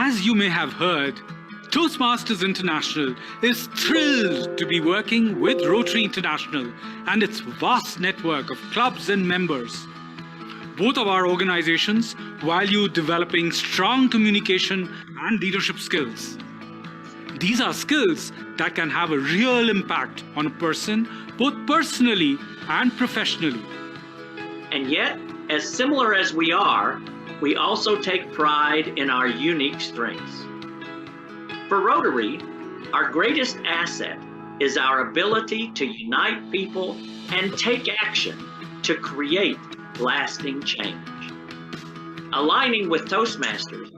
As you may have heard, Toastmasters International is thrilled to be working with Rotary International and its vast network of clubs and members. Both of our organizations value developing strong communication and leadership skills. These are skills that can have a real impact on a person, both personally and professionally. And yet, as similar as we are, we also take pride in our unique strengths. For Rotary, our greatest asset is our ability to unite people and take action to create lasting change. Aligning with Toastmasters,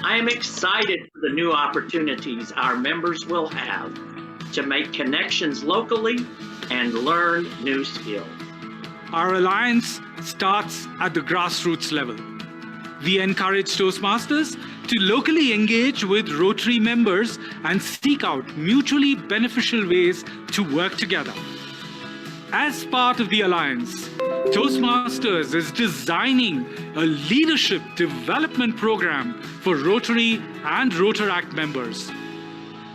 I am excited for the new opportunities our members will have to make connections locally and learn new skills. Our alliance starts at the grassroots level. We encourage Toastmasters to locally engage with Rotary members and seek out mutually beneficial ways to work together. As part of the alliance, Toastmasters is designing a leadership development program for Rotary and Rotaract members.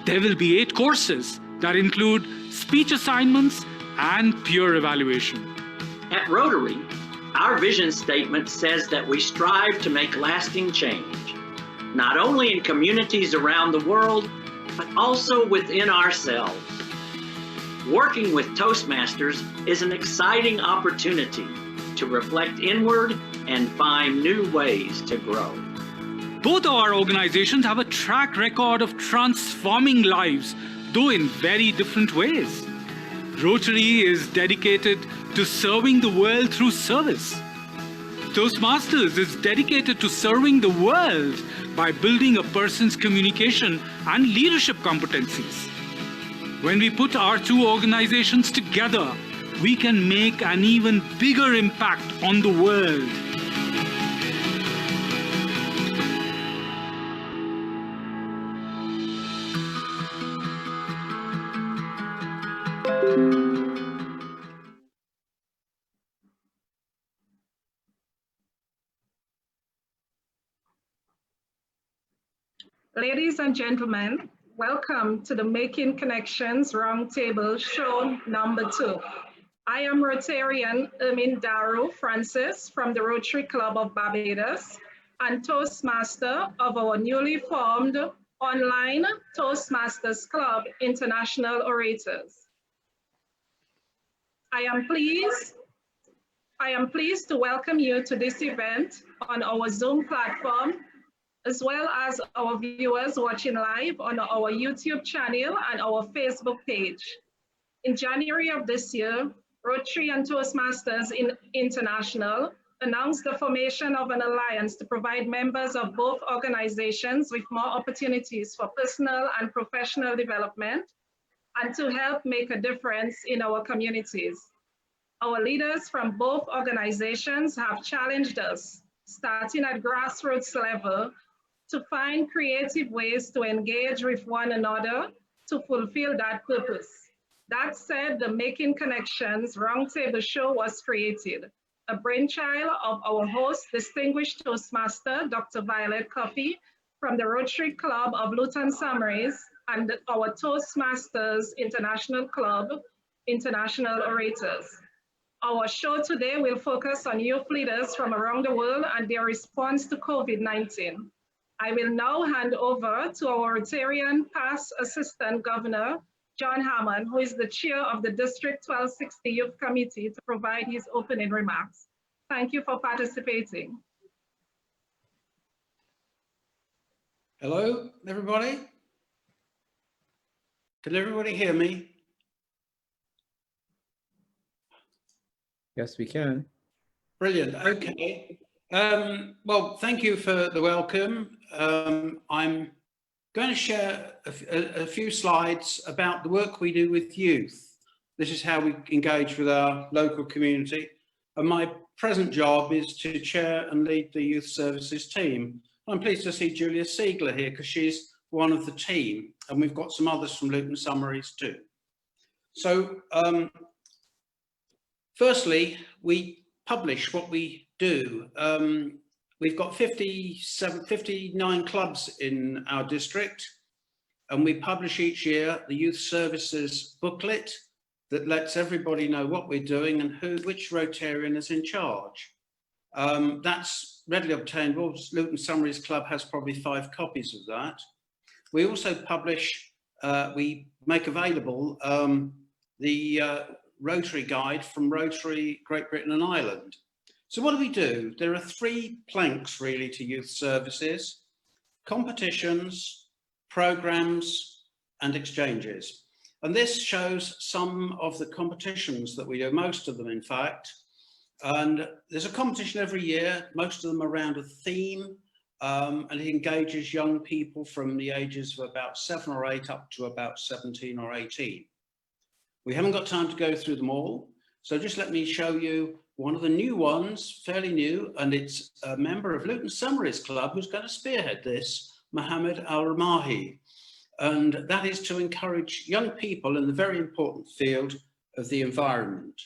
There will be 8 courses that include speech assignments and peer evaluation. At Rotary, our vision statement says that we strive to make lasting change, not only in communities around the world, but also within ourselves. Working with Toastmasters is an exciting opportunity to reflect inward and find new ways to grow. Both of our organizations have a track record of transforming lives, though in very different ways. Rotary is dedicated to serving the world through service. Toastmasters is dedicated to serving the world by building a person's communication and leadership competencies. When we put our 2 organizations together, we can make an even bigger impact on the world. Ladies and gentlemen, welcome to the Making Connections RoundTable Show number 2. I am Rotarian Daru Francis from the Rotary Club of Barbados and Toastmaster of our newly formed online Toastmasters Club International Orators. I am pleased to welcome you to this event on our Zoom platform, as well as our viewers watching live on our YouTube channel and our Facebook page. In January of this year, Rotary and Toastmasters International announced the formation of an alliance to provide members of both organizations with more opportunities for personal and professional development and to help make a difference in our communities. Our leaders from both organizations have challenged us, starting at grassroots level, to find creative ways to engage with one another to fulfill that purpose. That said, the Making Connections RoundTable Show was created, a brainchild of our host, distinguished Toastmaster, Dr. Violet Coffey from the Rotary Club of Luton, Someries, and our Toastmasters International Club, International Orators. Our show today will focus on youth leaders from around the world and their response to COVID-19. I will now hand over to our Rotarian past Assistant Governor, John Hammond, who is the chair of the District 1260 Youth Committee, to provide his opening remarks. Thank you for participating. Hello, everybody. Can everybody hear me? Yes, we can. Brilliant. Okay. Well, thank you for the welcome. I'm going to share a few slides about the work we do with youth. This is how we engage with our local community. And my present job is to chair and lead the youth services team. I'm pleased to see Julia Siegler here because she's one of the team, and we've got some others from Luton Someries too. So firstly, we publish what we do. we've got 59 clubs in our district, and we publish each year the Youth Services booklet that lets everybody know what we're doing and which Rotarian is in charge. That's readily obtainable. Luton Someries Club has probably 5 copies of that. We also publish, we make available the Rotary Guide from Rotary Great Britain and Ireland. So what do? There are 3 planks really to youth services: competitions, programs, and exchanges. And this shows some of the competitions that we do, most of them in fact. And there's a competition every year, most of them around a theme, and it engages young people from the ages of about 7 or 8 up to about 17 or 18. We haven't got time to go through them all, so just let me show you one of the new ones, fairly new, and it's a member of Luton Someries Club who's going to spearhead this, Mohammed Al-Ramahi. And that is to encourage young people in the very important field of the environment.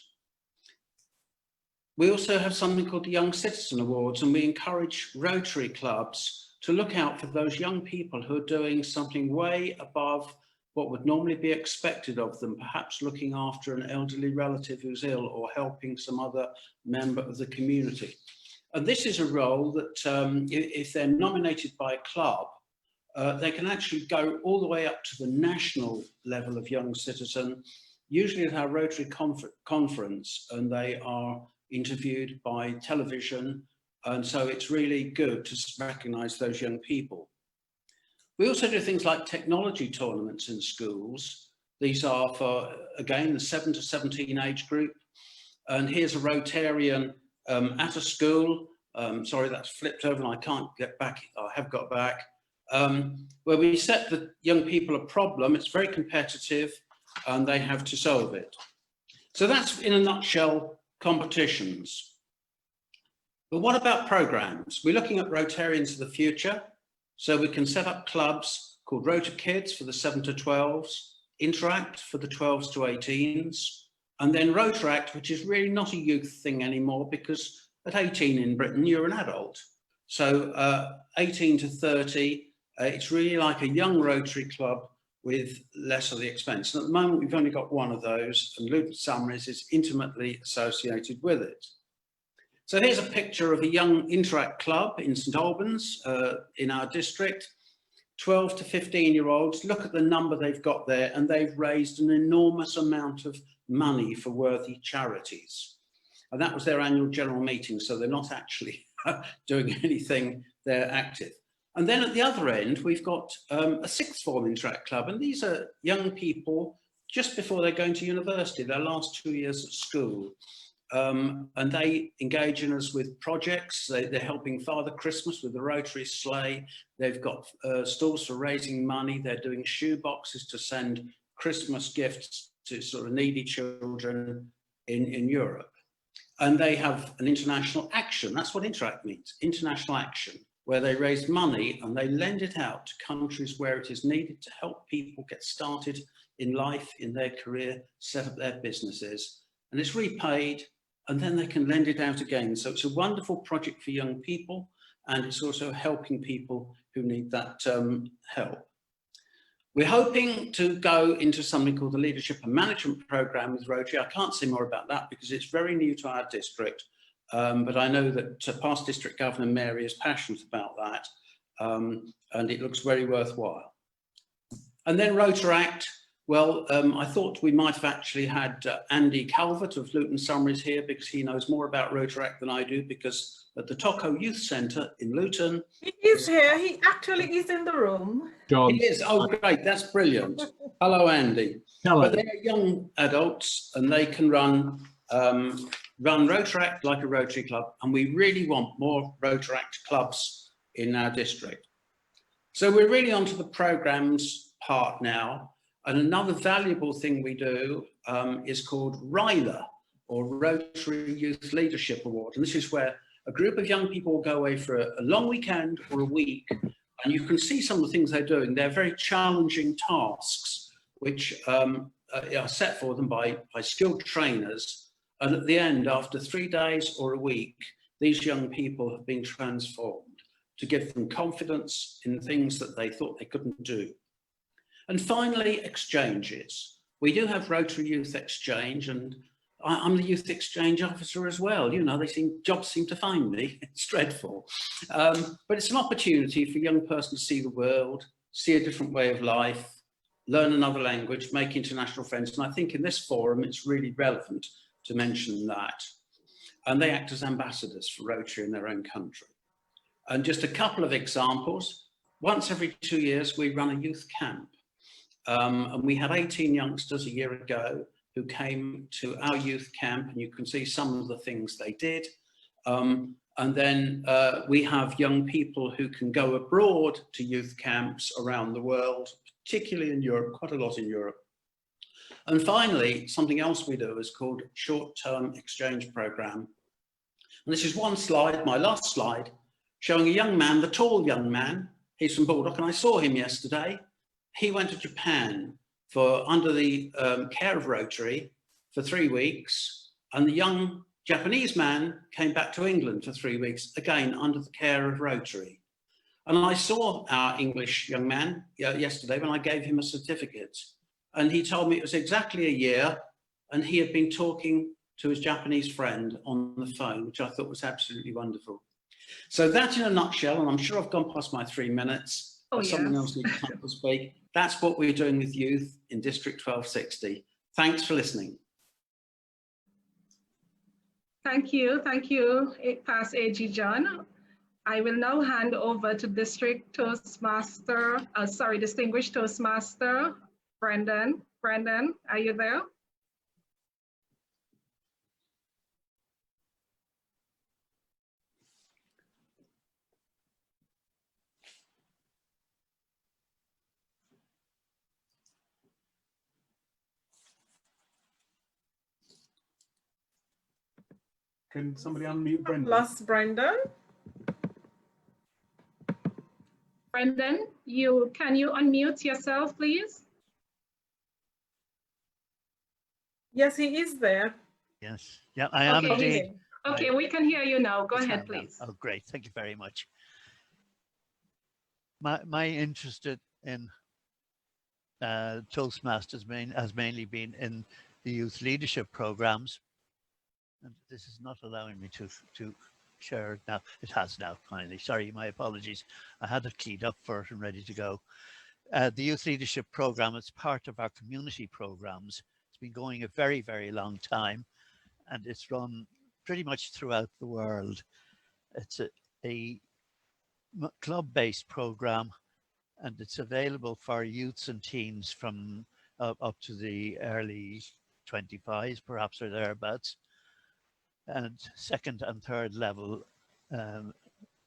We also have something called the Young Citizen Awards, and we encourage Rotary clubs to look out for those young people who are doing something way above what would normally be expected of them, perhaps looking after an elderly relative who's ill or helping some other member of the community. And this is a role that if they're nominated by a club, they can actually go all the way up to the national level of young citizen, usually at our Rotary conference, and they are interviewed by television. And so it's really good to recognise those young people. We also do things like technology tournaments in schools. These are for, again, the 7 to 17 age group. And here's a Rotarian at a school. Sorry, that's flipped over and I can't get back. I have got back. Where we set the young people a problem. It's very competitive and they have to solve it. So that's, in a nutshell, competitions. But what about programs? We're looking at Rotarians of the future. So we can set up clubs called Rota Kids for the 7 to 12s, Interact for the 12s to 18s, and then Rotaract, which is really not a youth thing anymore, because at 18 in Britain, you're an adult. So 18 to 30, it's really like a young Rotary club with less of the expense. And at the moment, we've only got one of those, and Luton Someries is intimately associated with it. So here's a picture of a young Interact club in St Albans in our district. 12 to 15-year-olds, look at the number they've got there, and they've raised an enormous amount of money for worthy charities. And that was their annual general meeting, so they're not actually doing anything, they're active. And then at the other end, we've got a sixth form Interact club, and these are young people just before they're going to university, their last 2 years at school. And they engage in us with projects. They're helping Father Christmas with the Rotary sleigh. They've got stalls for raising money. They're doing shoe boxes to send Christmas gifts to sort of needy children in Europe. And they have an international action. That's what Interact means, international action, where they raise money and they lend it out to countries where it is needed to help people get started in life, in their career, set up their businesses. And it's repaid, and then they can lend it out again. So it's a wonderful project for young people, and it's also helping people who need that help. We're hoping to go into something called the Leadership and Management Programme with Rotary. I can't say more about that because it's very new to our district, but I know that past District Governor Mary is passionate about that, and it looks very worthwhile. And then Rotaract. Well, I thought we might have actually had Andy Calvert of Luton Someries here, because he knows more about Rotaract than I do, because at the Tocco Youth Centre in Luton... He is here, he actually is in the room. John. He is, oh great, that's brilliant. Hello, Andy. Hello. But they're young adults and they can run Rotaract like a Rotary club, and we really want more Rotaract clubs in our district. So we're really onto the programmes part now. And another valuable thing we do is called RYLA, or Rotary Youth Leadership Award. And this is where a group of young people will go away for a long weekend or a week, and you can see some of the things they're doing. They're very challenging tasks, which are set for them by skilled trainers. And at the end, after 3 days or a week, these young people have been transformed to give them confidence in things that they thought they couldn't do. And finally, exchanges. We do have Rotary Youth Exchange, and I'm the Youth Exchange Officer as well. You know, jobs seem to find me. It's dreadful. But it's an opportunity for a young person to see the world, see a different way of life, learn another language, make international friends. And I think in this forum, it's really relevant to mention that. And they act as ambassadors for Rotary in their own country. And just a couple of examples. Once every 2 years, we run a youth camp. And we had 18 youngsters a year ago who came to our youth camp, and you can see some of the things they did. And then we have young people who can go abroad to youth camps around the world, particularly in Europe, quite a lot in Europe. And finally, something else we do is called short-term exchange program. And this is one slide, my last slide, showing a young man, the tall young man. He's from Baldock, and I saw him yesterday. He went to Japan under the care of Rotary for 3 weeks, and the young Japanese man came back to England for 3 weeks, again under the care of Rotary. And I saw our English young man yesterday when I gave him a certificate, and he told me it was exactly a year, and he had been talking to his Japanese friend on the phone, which I thought was absolutely wonderful. So that in a nutshell, and I'm sure I've gone past my 3 minutes. Someone else needs time to speak. That's what we're doing with youth in District 1260. Thanks for listening. Thank you, Past AG John. I will now hand over to Distinguished Toastmaster Brendan. Brendan, are you there? Can somebody unmute Brendan? Lost Brendan. Brendan, can you unmute yourself, please? Yes, he is there. Yes, yeah, I am indeed. Okay, we can hear you now. Go ahead, please. Oh, great. Thank you very much. My interest in Toastmasters has mainly been in the youth leadership programs. And this is not allowing me to share it now. It has now, finally. Sorry, my apologies. I had it keyed up for it and ready to go. The youth leadership program is part of our community programs. It's been going a very, very long time, and it's run pretty much throughout the world. It's a club-based program, and it's available for youths and teens from up to the early 25s, perhaps, or thereabouts, and second and third level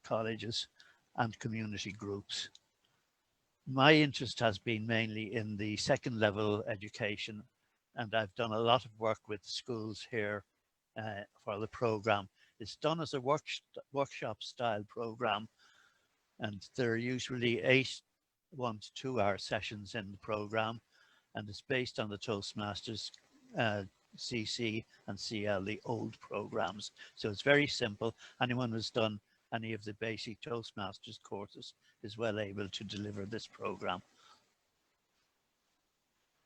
colleges and community groups. My interest has been mainly in the second level education, and I've done a lot of work with schools here for the program. It's done as a workshop style program, and there are usually 8 1 to 2 hour sessions in the program, and it's based on the Toastmasters CC and CL, the old programs. So it's very simple. Anyone who's done any of the basic Toastmasters courses is well able to deliver this program.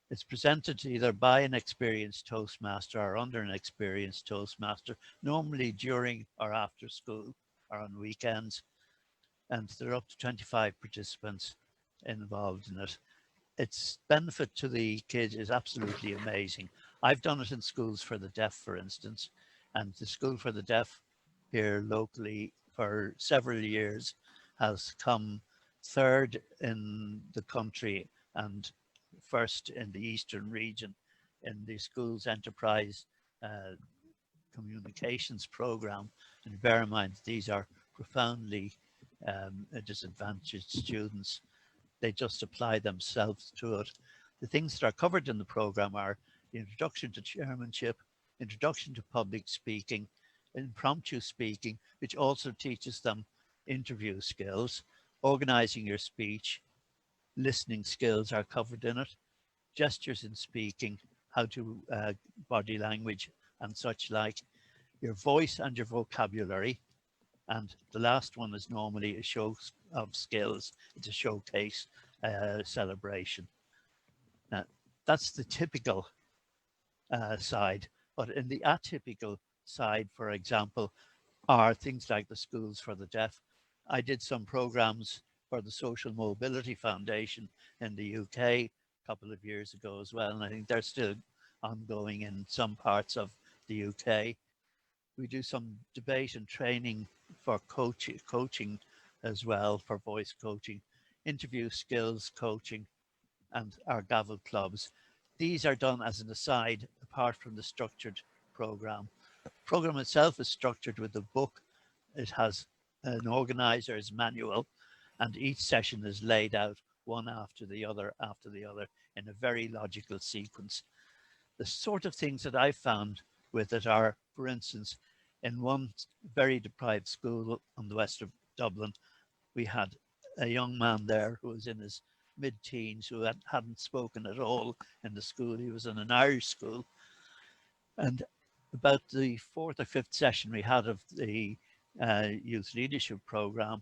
It's presented either by an experienced Toastmaster or under an experienced Toastmaster, normally during or after school or on weekends. And there are up to 25 participants involved in it. Its benefit to the kids is absolutely amazing. I've done it in schools for the deaf, for instance, and the School for the Deaf here locally for several years has come third in the country and first in the Eastern region in the school's enterprise communications program. And bear in mind, these are profoundly disadvantaged students. They just apply themselves to it. The things that are covered in the program are the introduction to chairmanship, introduction to public speaking, impromptu speaking, which also teaches them interview skills, organizing your speech, listening skills are covered in it, gestures in speaking, how to body language and such like, your voice and your vocabulary, And the last one is normally a show of skills. It's a showcase celebration. Now, that's the typical side, but in the atypical side, for example, are things like the schools for the deaf. I did some programs for the Social Mobility Foundation in the UK a couple of years ago as well, and I think they're still ongoing in some parts of the UK. We do some debate and training for coaching as well, for voice coaching, interview skills coaching, and our gavel clubs. These are done as an aside, apart from the structured program. The program itself is structured with a book. It has an organizer's manual, and each session is laid out one after the other in a very logical sequence. The sort of things that I found with it are, for instance, in one very deprived school on the west of Dublin, we had a young man there who was in his mid-teens who hadn't spoken at all in the school. He was in an Irish school. And about the fourth or fifth session we had of the youth leadership program,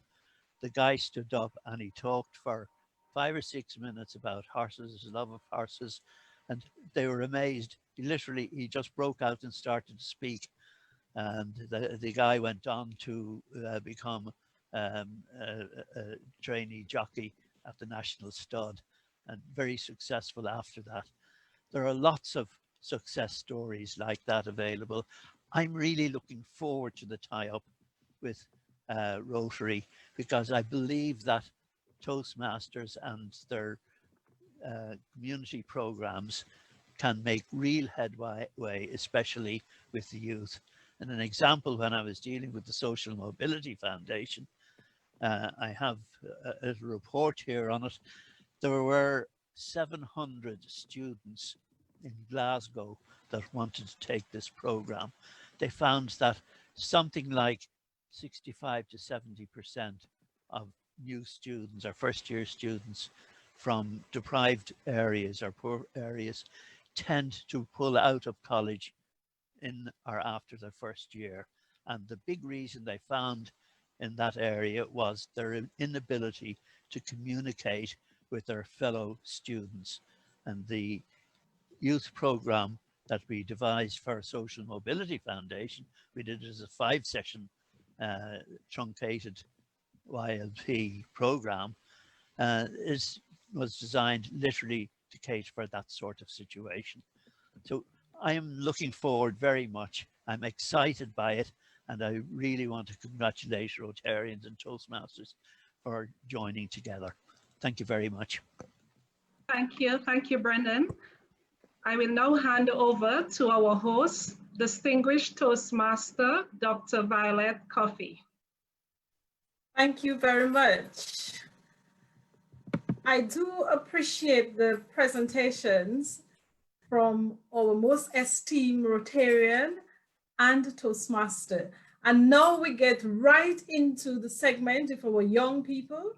the guy stood up and he talked for 5 or 6 minutes about horses, his love of horses, and they were amazed. He just broke out and started to speak. And the guy went on to become a trainee jockey at the National Stud, and very successful after that. There are lots of success stories like that available. I'm really looking forward to the tie-up with Rotary, because I believe that Toastmasters and their community programs can make real headway, especially with the youth. And an example, when I was dealing with the Social Mobility Foundation, I have a report here on it. There were 700 students in Glasgow that wanted to take this program. They found that something like 65 to 70% of new students or first-year students from deprived areas or poor areas tend to pull out of college in or after their first year. And the big reason they found in that area was their inability to communicate with their fellow students. And the youth program that we devised for Social Mobility Foundation, we did it as a 5-session truncated YLP program, was designed literally to cater for that sort of situation. So I am looking forward very much. I'm excited by it, and I really want to congratulate Rotarians and Toastmasters for joining together. Thank you very much. Thank you, Brendan. I will now hand over to our host, distinguished Toastmaster, Dr. Violet Coffey. Thank you very much. I do appreciate the presentations from our most esteemed Rotarian and Toastmaster. And now we get right into the segment with our young people.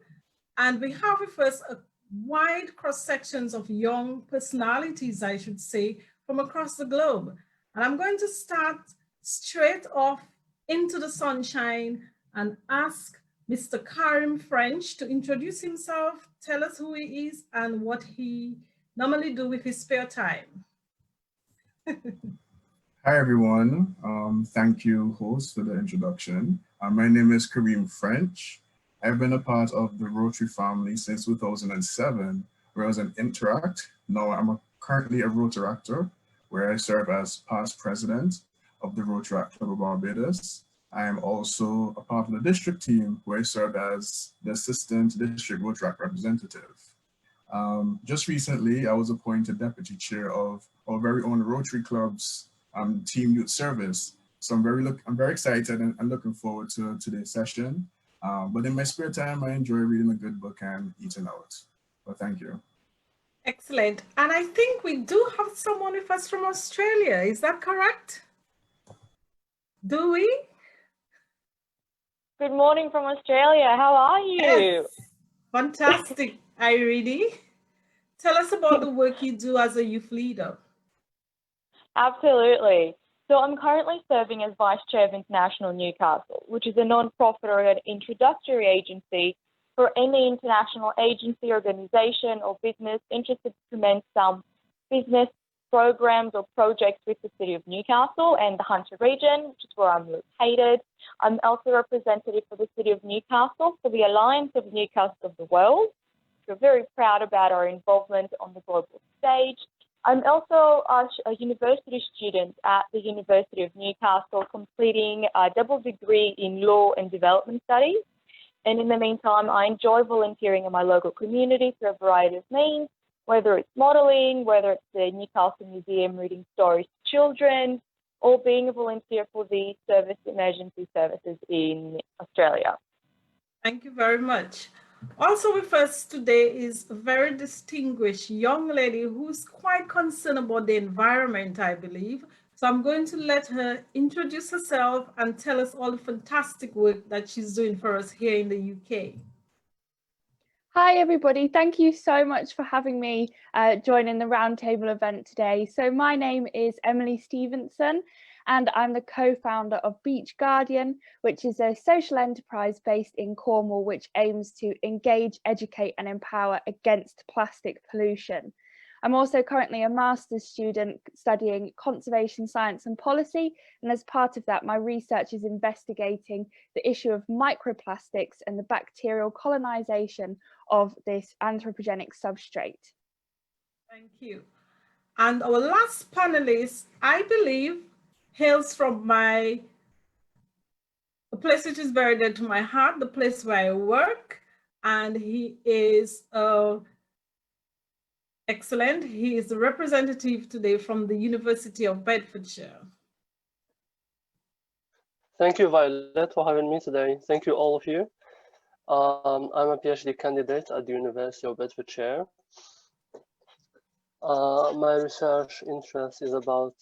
And we have with us a wide cross-sections of young personalities, I should say, from across the globe. And I'm going to start straight off into the sunshine and ask Mr. Kareem French to introduce himself, tell us who he is and what he normally do with his spare time. Hi, everyone. Thank you, host, for the introduction. My name is Kareem French. I've been a part of the Rotary family since 2007, where I was an Interact. Now I'm currently a Rotaractor, where I serve as past president of the Rotaract Club of Barbados. I am also a part of the district team, where I serve as the assistant district Rotaract representative. Just recently, I was appointed deputy chair of our very own Rotary Club's team youth service. So I'm very excited and looking forward to today's session. But in my spare time, I enjoy reading a good book and eating out. But thank you. Excellent. And I think we do have someone with us from Australia. Is that correct? Do we? Good morning from Australia. How are you? Yes. Fantastic, Irene. Tell us about the work you do as a youth leader. Absolutely. So I'm currently serving as Vice Chair of International Newcastle, which is a non-profit or an introductory agency for any international agency, organisation or business interested to commence some business programs or projects with the City of Newcastle and the Hunter region, which is where I'm located. I'm also representative for the City of Newcastle for the Alliance of Newcastle of the World. We're very proud about our involvement on the global stage. I'm also a university student at the University of Newcastle, completing a double degree in Law and Development Studies. And in the meantime, I enjoy volunteering in my local community through a variety of means, whether it's modelling, whether it's the Newcastle Museum reading stories to children, or being a volunteer for the Service Emergency Services in Australia. Thank you very much. Also with us today is a very distinguished young lady who's quite concerned about the environment, I believe. So I'm going to let her introduce herself and tell us all the fantastic work that she's doing for us here in the UK. Hi everybody, thank you so much for having me join in the roundtable event today. So my name is Emily Stevenson and I'm the co-founder of Beach Guardian, which is a social enterprise based in Cornwall which aims to engage, educate and empower against plastic pollution. I'm also currently a master's student studying conservation science and policy, and as part of that my research is investigating the issue of microplastics and the bacterial colonisation of this anthropogenic substrate. Thank you. And our last panelist, I believe, hails from a place which is very dear to my heart, the place where I work, and he is excellent. He is the representative today from the University of Bedfordshire. Thank you, Violet, for having me today. Thank you, all of you. I'm a PhD candidate at the University of Bedfordshire. My research interest is about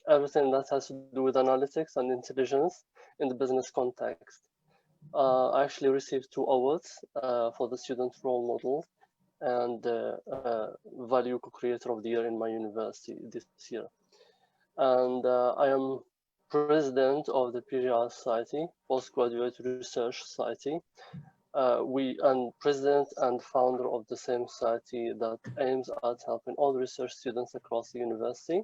everything that has to do with analytics and intelligence in the business context. I actually received 2 awards for the Student Role Model and Value Co-Creator of the Year in my university this year. And I am president of the PGR Society, Postgraduate Research Society. And president and founder of the same society that aims at helping all research students across the university.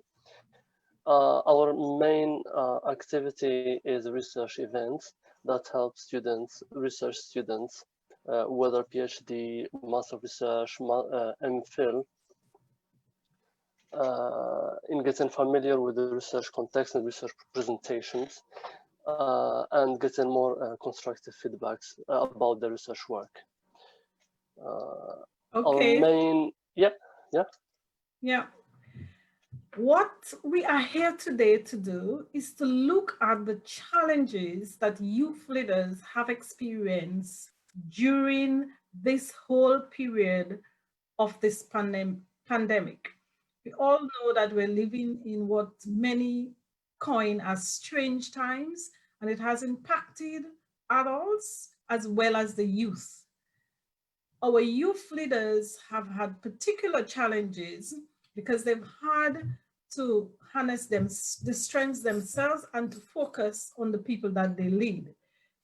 Our main activity is research events that help students, research students, whether PhD, Master of Research, MPhil, in getting familiar with the research context and research presentations, and getting more constructive feedbacks about the research work. Okay. Our main, yeah. What we are here today to do is to look at the challenges that youth leaders have experienced during this whole period of this pandemic. We all know that we're living in what many coin as strange times, and it has impacted adults as well as the youth. Our youth leaders have had particular challenges because they've had to harness the strengths themselves and to focus on the people that they lead.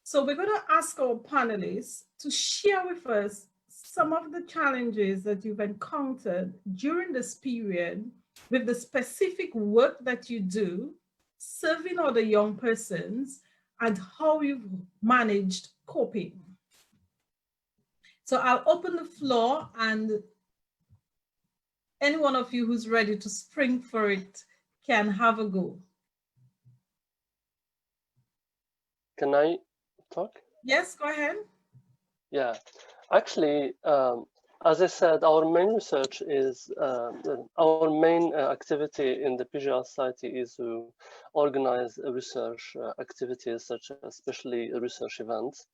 So we're going to ask our panelists to share with us some of the challenges that you've encountered during this period with the specific work that you do, serving other young persons, and how you've managed coping. So I'll open the floor, and any one of you who's ready to spring for it can have a go. Can I talk? Yes, go ahead. Yeah, actually, as I said, our main research is, our main activity in the PGR Society is to organize research activities, such as especially research events.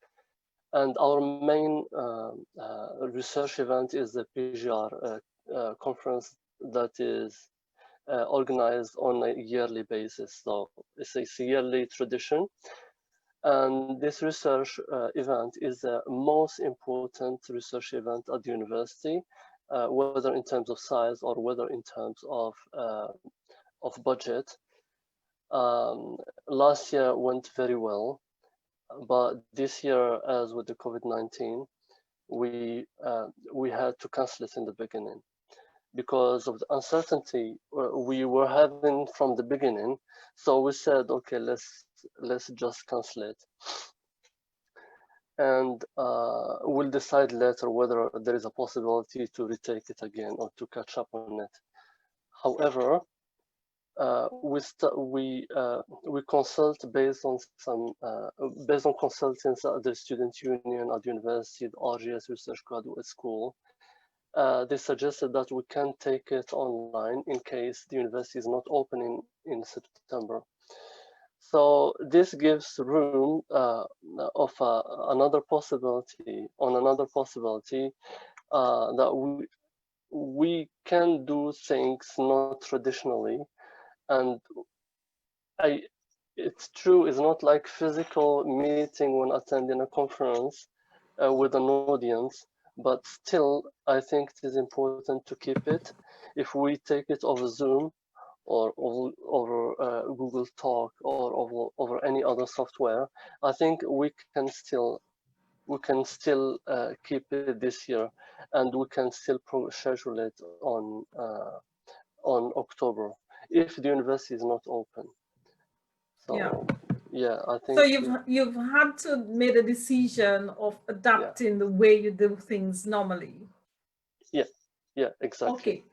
And our main research event is the PGR conference that is organized on a yearly basis. So it's a yearly tradition. And this research event is the most important research event at the university, whether in terms of size or whether in terms of budget. Last year went very well, but this year, as with the COVID-19, we had to cancel it in the beginning because of the uncertainty we were having from the beginning. So we said, okay, let's just cancel it, and we'll decide later whether there is a possibility to retake it again or to catch up on it. However, we consult based on consultants at the student union at the university, the RGS Research Graduate School. They suggested that we can take it online in case the university is not opening in September. So this gives room of another possibility that we can do things not traditionally. And it's true, it's not like physical meeting when attending a conference with an audience, but still, I think it is important to keep it. If we take it over Zoom or over Google Talk or over any other software, I think we can still keep it this year, and we can still schedule it on October if the university is not open. So yeah, I think. So you've had to make a decision of adapting the way you do things normally. Yeah, exactly. Okay.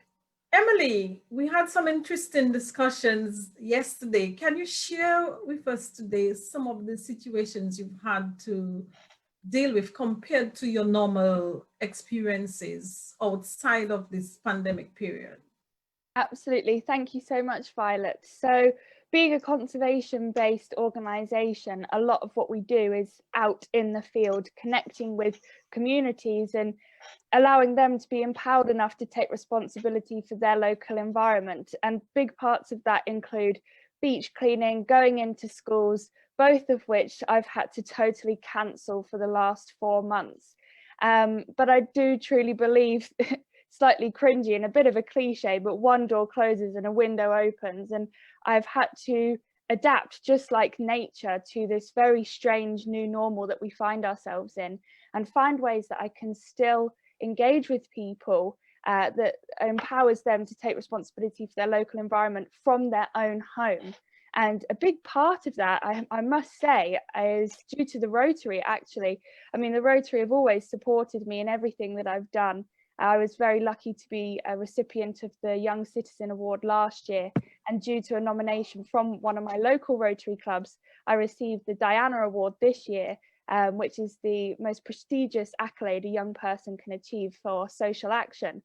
Emily, we had some interesting discussions yesterday. Can you share with us today some of the situations you've had to deal with compared to your normal experiences outside of this pandemic period? Absolutely. Thank you so much, Violet. So being a conservation-based organisation, a lot of what we do is out in the field, connecting with communities and allowing them to be empowered enough to take responsibility for their local environment. And big parts of that include beach cleaning, going into schools, both of which I've had to totally cancel for the last 4 months. But I do truly believe, slightly cringy and a bit of a cliche, but one door closes and a window opens, and I've had to adapt, just like nature, to this very strange new normal that we find ourselves in, and find ways that I can still engage with people that empowers them to take responsibility for their local environment from their own home. And a big part of that, I must say, is due to the Rotary, actually. I mean, the Rotary have always supported me in everything that I've done. I was very lucky to be a recipient of the Young Citizen Award last year, and due to a nomination from one of my local Rotary clubs, I received the Diana Award this year, which is the most prestigious accolade a young person can achieve for social action.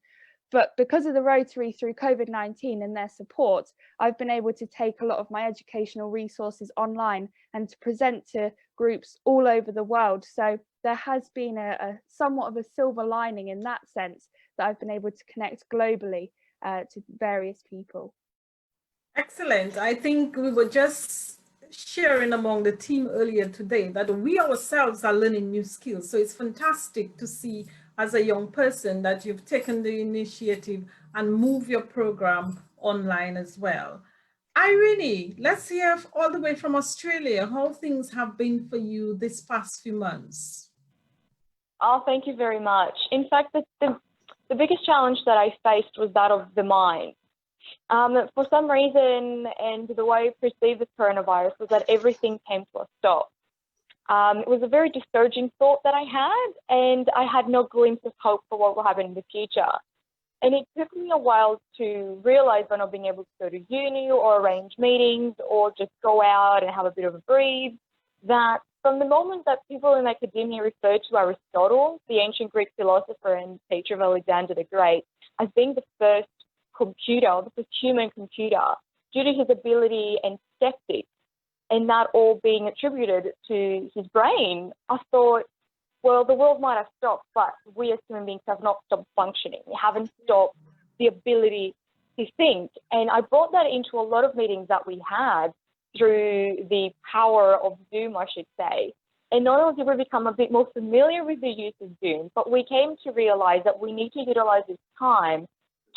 But because of the Rotary through COVID-19 and their support, I've been able to take a lot of my educational resources online and to present to groups all over the world. So there has been a somewhat of a silver lining in that sense, that I've been able to connect globally to various people. Excellent. I think we were just sharing among the team earlier today that we ourselves are learning new skills. So it's fantastic to see, as a young person, that you've taken the initiative and move your program online as well. Irene, let's hear all the way from Australia how things have been for you this past few months. Oh, thank you very much. In fact, the biggest challenge that I faced was that of the mind. For some reason, and the way I perceived this coronavirus was that everything came to a stop. It was a very discouraging thought that I had, and I had no glimpse of hope for what will happen in the future. And it took me a while to realize, by not being able to go to uni or arrange meetings or just go out and have a bit of a breathe, that from the moment that people in academia referred to Aristotle, the ancient Greek philosopher and teacher of Alexander the Great, as being the first computer, the first human computer, due to his ability and skeptics, and that all being attributed to his brain, I thought, well, the world might have stopped, but we as human beings have not stopped functioning. We haven't stopped the ability to think. And I brought that into a lot of meetings that we had through the power of Zoom, I should say. And not only did we become a bit more familiar with the use of Zoom, but we came to realize that we need to utilize this time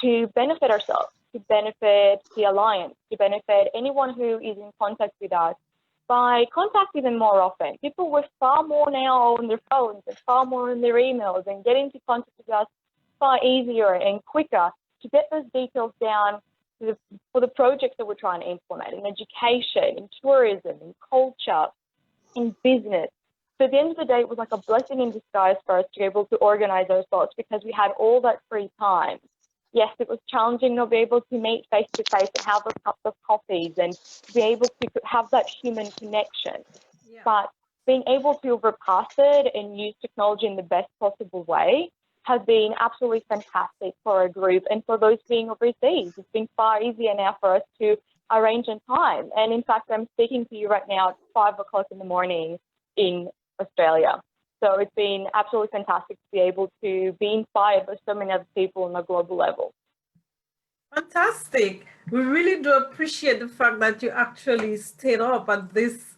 to benefit ourselves, to benefit the Alliance, to benefit anyone who is in contact with us by contacting them more often. People were far more now on their phones and far more on their emails and getting into contact with us far easier and quicker to get those details down for the projects that we're trying to implement in education, in tourism, in culture, in business. So at the end of the day, it was like a blessing in disguise for us to be able to organize ourselves because we had all that free time. Yes, it was challenging not be able to meet face to face and have those cups of coffees and be able to have that human connection. Yeah. But being able to overpass it and use technology in the best possible way has been absolutely fantastic for our group and for those being overseas. It's been far easier now for us to arrange in time. And in fact, I'm speaking to you right now at 5 o'clock in the morning in Australia. So it's been absolutely fantastic to be able to be inspired by so many other people on a global level. Fantastic. We really do appreciate the fact that you actually stayed up at this,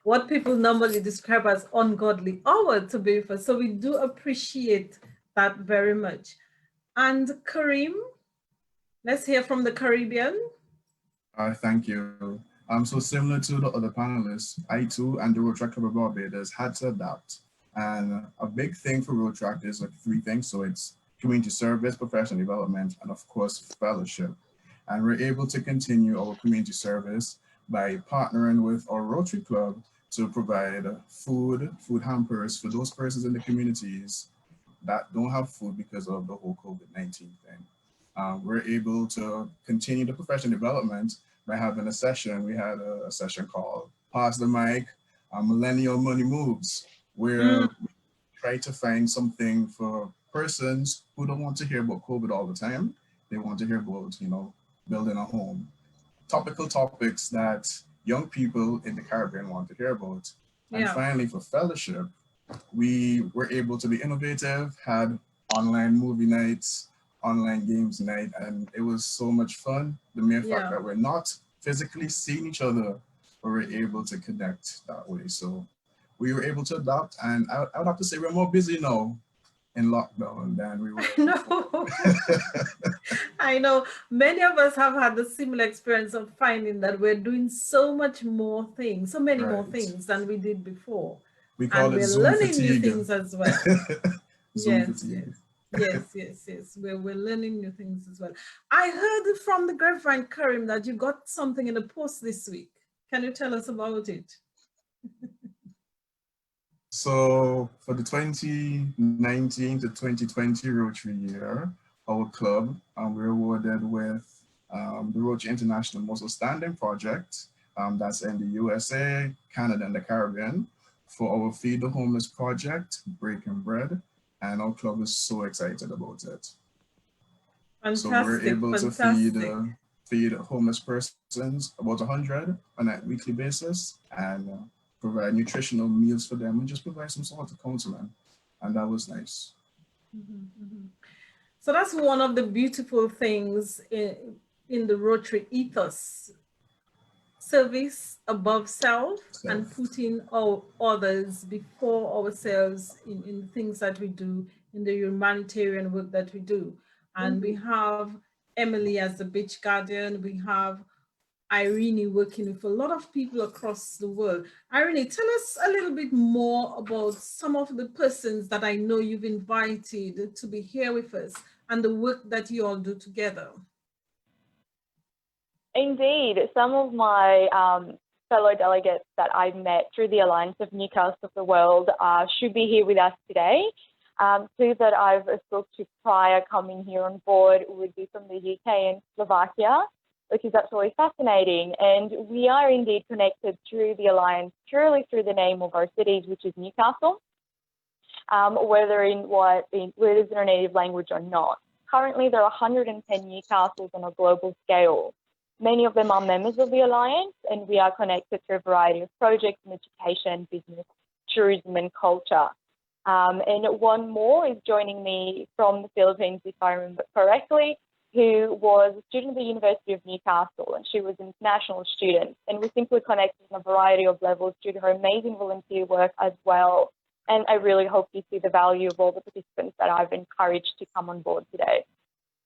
what people normally describe as ungodly hour to be with us. So we do appreciate that very much. And Kareem, let's hear from the Caribbean. Thank you. So similar to the other panelists, I too and the Rotaract Club of Barbados had to adapt. And a big thing for Rotaract is like 3 things. So it's community service, professional development, and of course, fellowship. And we're able to continue our community service by partnering with our Rotary Club to provide food hampers for those persons in the communities that don't have food because of the whole COVID-19 thing. We're able to continue the professional development by having a session. We had a session called Pass the Mic, Millennial Money Moves, where we try to find something for persons who don't want to hear about COVID all the time. They want to hear about, building a home. Topical topics that young people in the Caribbean want to hear about. Yeah. And finally, for fellowship, we were able to be innovative, had online movie nights, online games night, and it was so much fun. The mere fact that we're not physically seeing each other, but we're able to connect that way. So we were able to adapt, and I would have to say we're more busy now in lockdown than we were. No. I know many of us have had the similar experience of finding that we're doing so much more things, so many more things than we did before. We call it Zoom learning fatigue. new things as well. Zoom fatigue. Yes. We're learning new things as well. I heard from the grapevine, Kareem, that you got something in the post this week. Can you tell us about it? So for the 2019 to 2020 Rotary year, our club, we're awarded with the Rotary International Most Outstanding Project, that's in the USA, Canada, and the Caribbean, for our Feed the Homeless project, Breaking Bread, and our club is so excited about it. Fantastic, so we're able to feed homeless persons, about 100 on a weekly basis, and provide nutritional meals for them and just provide some sort of counseling. And that was nice. So that's one of the beautiful things in the Rotary ethos. Service above self and putting others before ourselves in things that we do, in the humanitarian work that we do. And we have Emily as the beach guardian. We have Irene working with a lot of people across the world. Irene, tell us a little bit more about some of the persons that I know you've invited to be here with us and the work that you all do together. Indeed, some of my fellow delegates that I've met through the Alliance of Newcastle of the World should be here with us today. Two that I've spoke to prior coming here on board would be from the UK and Slovakia, which is absolutely fascinating. And we are indeed connected through the Alliance purely through the name of our cities, which is Newcastle, whether it is in our native language or not. Currently, there are 110 Newcastles on a global scale. Many of them are members of the Alliance, and we are connected through a variety of projects in education, business, tourism, and culture. And one more is joining me from the Philippines, if I remember correctly, who was a student at the University of Newcastle, and she was an international student. And we simply connected on a variety of levels due to her amazing volunteer work as well. And I really hope you see the value of all the participants that I've encouraged to come on board today.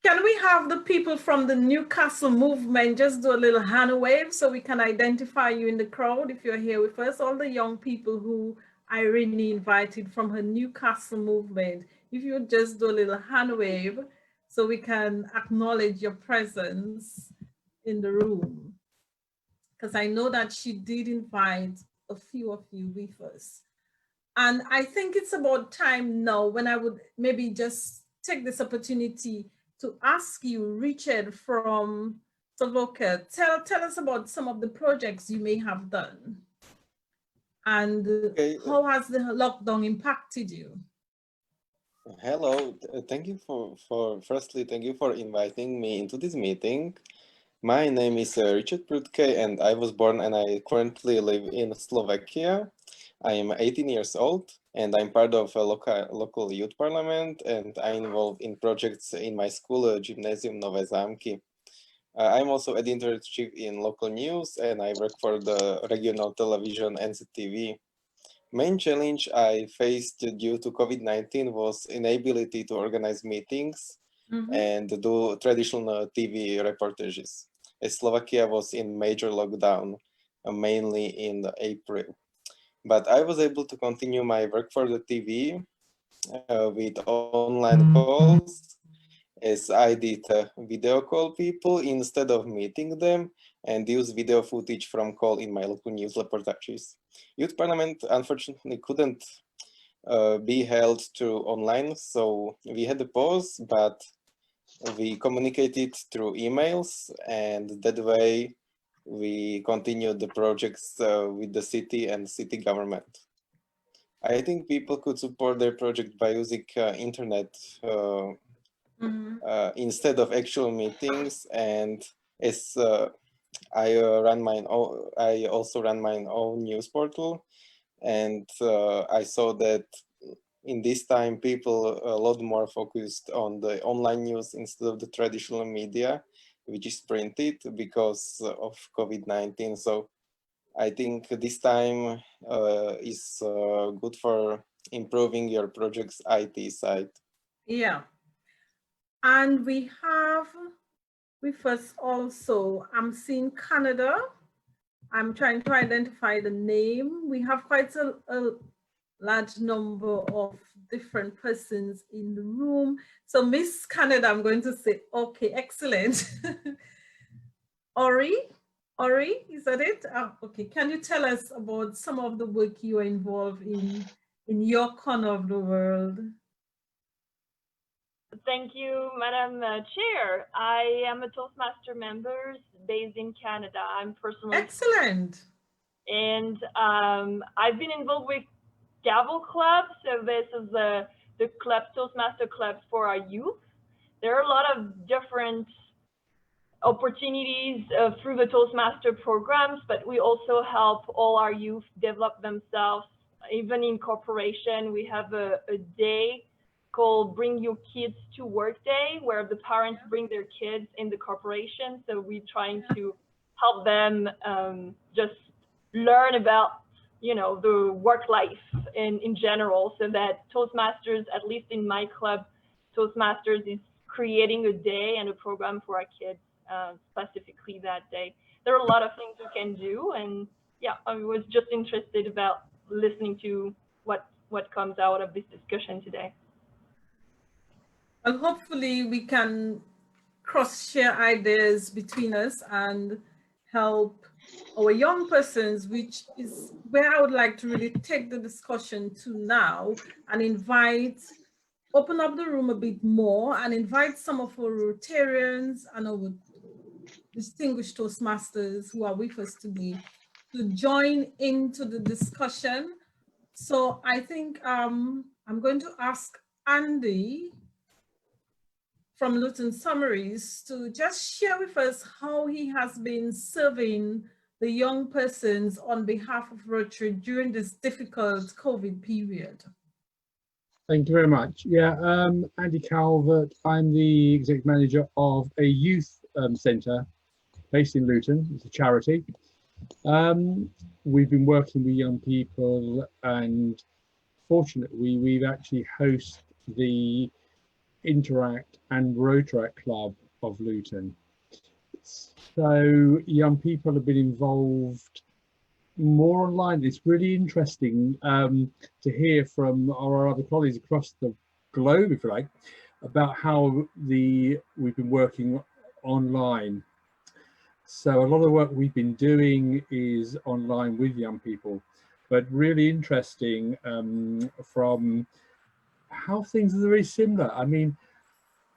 Can we have the people from the Newcastle movement just do a little hand wave so we can identify you in the crowd if you're here with us? All the young people who Irene invited from her Newcastle movement, if you would just do a little hand wave so we can acknowledge your presence in the room. Because I know that she did invite a few of you with us. And I think it's about time now when I would maybe just take this opportunity to ask you, Richard from Slovakia, tell us about some of the projects you may have done. And how has the lockdown impacted you? Hello, thank you firstly, thank you for inviting me into this meeting. My name is Richard Prudke and I was born and I currently live in Slovakia. I am 18 years old and I'm part of a local youth parliament and I'm involved in projects in my school, Gymnasium Nové Zámky. I'm also editor-in-chief in local news and I work for the regional television NCTV. Main challenge I faced due to COVID-19 was inability to organize meetings and do traditional TV reportages, as Slovakia was in major lockdown, mainly in April. But I was able to continue my work for the TV with online calls, as I did video call people instead of meeting them and use video footage from call in my local news reportages. Youth Parliament unfortunately couldn't be held through online, so we had a pause, but we communicated through emails and that way we continued the projects with the city and city government. I think people could support their project by using internet instead of actual meetings, and as I also run my own news portal, and I saw that in this time people a lot more focused on the online news instead of the traditional media, which is printed because of COVID-19. So I think this time is good for improving your project's IT side. Yeah. And we have with us also, I'm seeing Canada. I'm trying to identify the name. We have quite a large number of different persons in the room. So Miss Canada, I'm going to say, okay, excellent. Ori, is that it? Oh, okay, can you tell us about some of the work you are involved in your corner of the world? Thank you, Madam Chair. I am a Toastmaster member based in Canada. I'm personally excellent, and I've been involved with Gavel Club. So this is the club, Toastmaster Club for our youth. There are a lot of different opportunities through the Toastmaster programs, but we also help all our youth develop themselves. Even in corporation, we have a day called Bring Your Kids to Work Day, where the parents bring their kids in the corporation. So we're trying to help them just learn about, you know, the work life in general, so that Toastmasters, at least in my club, Toastmasters is creating a day and a program for our kids specifically that day. There are a lot of things we can do, and yeah, I was just interested about listening to what comes out of this discussion today. Well, hopefully we can cross-share ideas between us and help our young persons, which is where I would like to really take the discussion to now, and open up the room a bit more and invite some of our Rotarians and our distinguished Toastmasters who are with us today to join into the discussion. So I think I'm going to ask Andy from Luton Someries to just share with us how he has been serving the young persons on behalf of Rotary during this difficult COVID period. Thank you very much. Yeah, Andy Calvert. I'm the executive manager of a youth centre based in Luton. It's a charity. We've been working with young people, and fortunately we've actually hosted the Interact and Rotaract Club of Luton. So young people have been involved more online. It's really interesting to hear from our other colleagues across the globe, if you like, about how we've been working online. So a lot of the work we've been doing is online with young people, but really interesting from how things are very similar. I mean,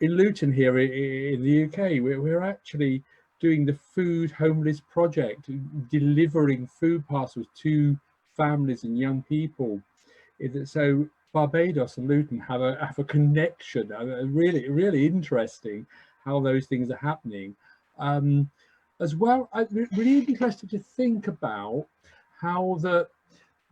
in Luton here in the UK, we're actually doing the Food Homeless Project, delivering food parcels to families and young people. So Barbados and Luton have a connection. Really, really interesting how those things are happening. As well, I'm really interested to think about how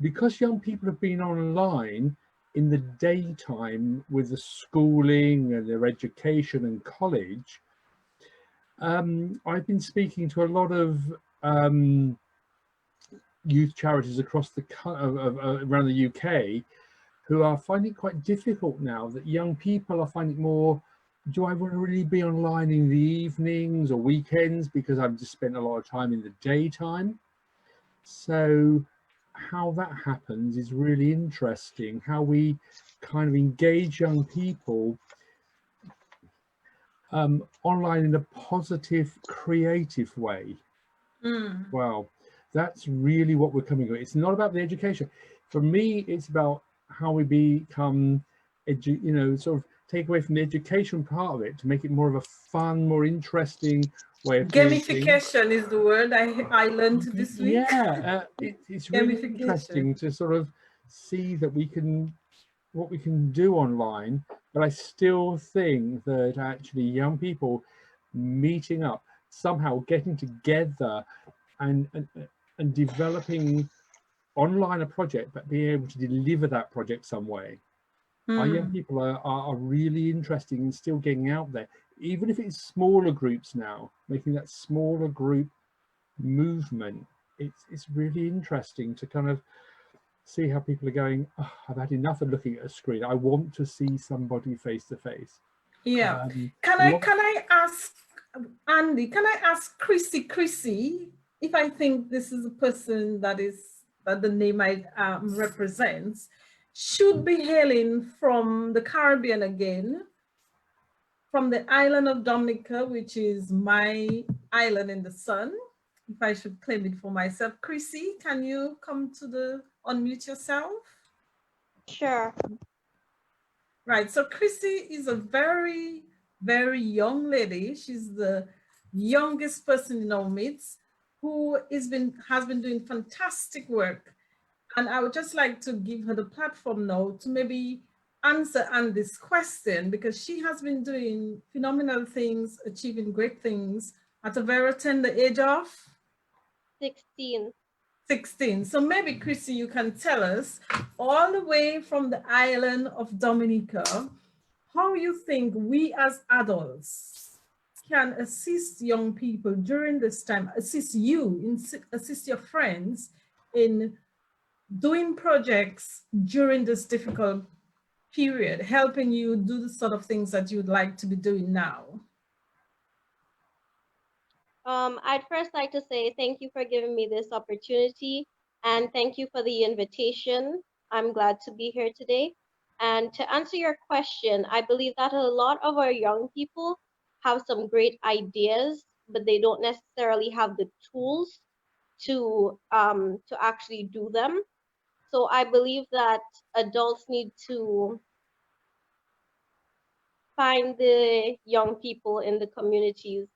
because young people have been online in the daytime with the schooling and their education and college, I've been speaking to a lot of youth charities across around the UK who are finding it quite difficult now that young people are finding more, do I want to really be online in the evenings or weekends because I've just spent a lot of time in the daytime? So how that happens is really interesting, how we kind of engage young people online in a positive, creative way. Well, that's really what we're coming with. It's not about the education. For me, it's about how we become, sort of take away from the education part of it to make it more of a fun, more interesting way of gamification is the word I learned this week. Yeah, it's really interesting to sort of see that what we can do online, but I still think that actually young people meeting up, somehow getting together and developing online a project, but being able to deliver that project some way. Our young people are really interested in still getting out there, even if it's smaller groups now, making that smaller group movement. It's really interesting to kind of see how people are going, oh, I've had enough of looking at a screen. I want to see somebody face to face. Yeah. Can I ask Andy, can I ask Chrissy if I think this is a person that the name I represents should be hailing from the Caribbean again, from the island of Dominica, which is my island in the sun, if I should claim it for myself. Chrissy, can you come to unmute yourself? Sure. Right, so Chrissy is a very, very young lady. She's the youngest person in our midst who has been doing fantastic work. And I would just like to give her the platform now to maybe answer Andy's question, because she has been doing phenomenal things, achieving great things at a very tender age of 16. 16. So maybe Chrissy, you can tell us, all the way from the island of Dominica, how you think we as adults can assist young people during this time, assist you, assist your friends in doing projects during this difficult period, helping you do the sort of things that you'd like to be doing now. I'd first like to say thank you for giving me this opportunity, and thank you for the invitation. I'm glad to be here today. And to answer your question, I believe that a lot of our young people have some great ideas, but they don't necessarily have the tools to actually do them. So I believe that adults need to find the young people in the communities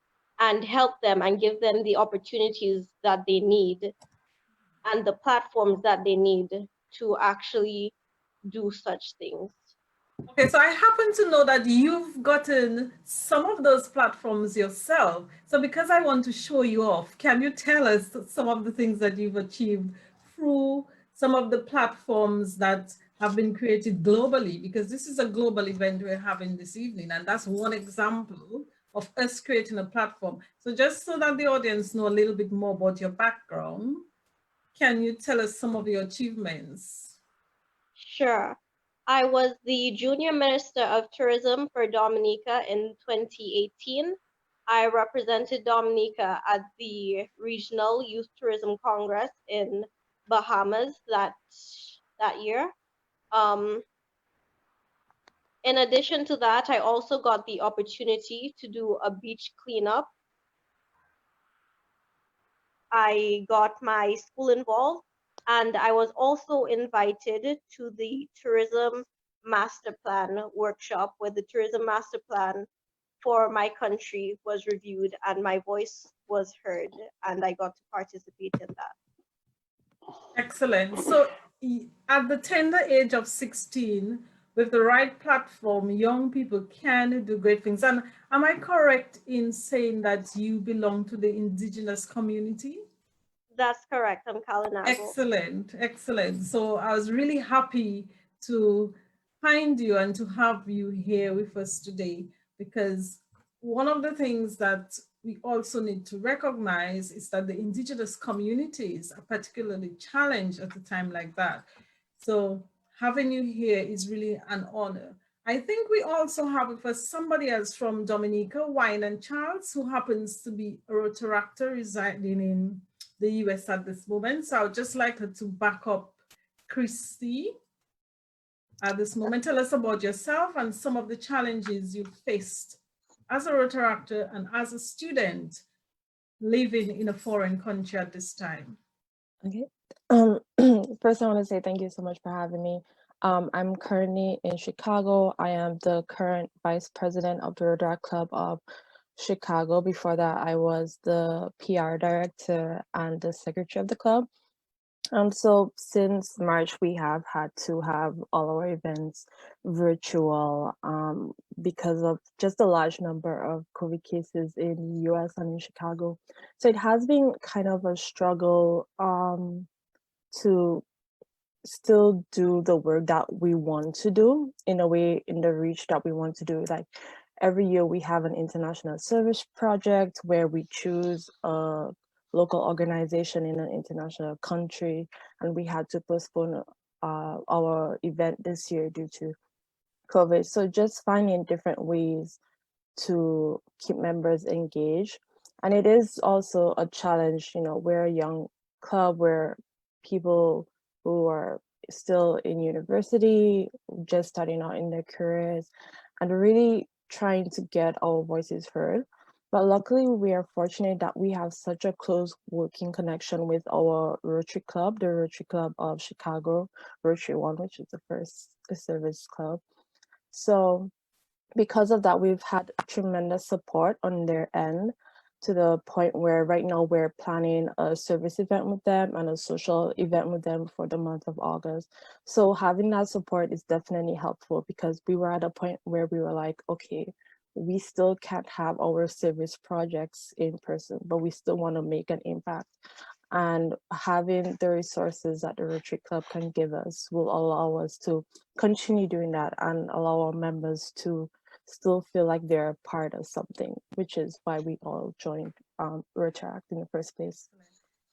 and help them and give them the opportunities that they need and the platforms that they need to actually do such things. Okay, so I happen to know that you've gotten some of those platforms yourself. So because I want to show you off, can you tell us some of the things that you've achieved through some of the platforms that have been created globally? Because this is a global event we're having this evening, and that's one example of us creating a platform. So just so that the audience know a little bit more about your background, can you tell us some of your achievements? Sure. I was the Junior Minister of Tourism for Dominica in 2018. I represented Dominica at the Regional Youth Tourism Congress in Bahamas that year. In addition to that, I also got the opportunity to do a beach cleanup. I got my school involved, and I was also invited to the Tourism Master Plan workshop where the Tourism Master Plan for my country was reviewed and my voice was heard, and I got to participate in that. Excellent. So at the tender age of 16, with the right platform, young people can do great things. And am I correct in saying that you belong to the indigenous community? That's correct. I'm Kalinago. Excellent, excellent. So I was really happy to find you and to have you here with us today, because one of the things that we also need to recognize is that the indigenous communities are particularly challenged at a time like that. So having you here is really an honor. I think we also have with us somebody else from Dominica, Wine and Charles, who happens to be a Rotaractor residing in the US at this moment. So I would just like her to back up Christy at this moment. Tell us about yourself and some of the challenges you faced as a Rotaractor and as a student living in a foreign country at this time. Okay. First, I want to say thank you so much for having me. I'm currently in Chicago. I am the current vice president of the Rotaract Club of Chicago. Before that, I was the PR director and the secretary of the club. So since March, we have had to have all our events virtual because of just a large number of COVID cases in the US and in Chicago. So it has been kind of a struggle to still do the work that we want to do in a way, in the reach that we want to do. Like every year we have an international service project where we choose a local organization in an international country, and we had to postpone our event this year due to COVID. So just finding different ways to keep members engaged. And it is also a challenge, you know, we're a young club where people who are still in university, just starting out in their careers, and really trying to get our voices heard. But luckily, we are fortunate that we have such a close working connection with our Rotary Club, the Rotary Club of Chicago, Rotary One, which is the first service club. So because of that, we've had tremendous support on their end, to the point where right now we're planning a service event with them and a social event with them for the month of August. So having that support is definitely helpful, because we were at a point where we were like, okay, we still can't have our service projects in person, but we still want to make an impact. And having the resources that the Rotary Club can give us will allow us to continue doing that and allow our members to still feel like they're a part of something, which is why we all joined Rotaract in the first place.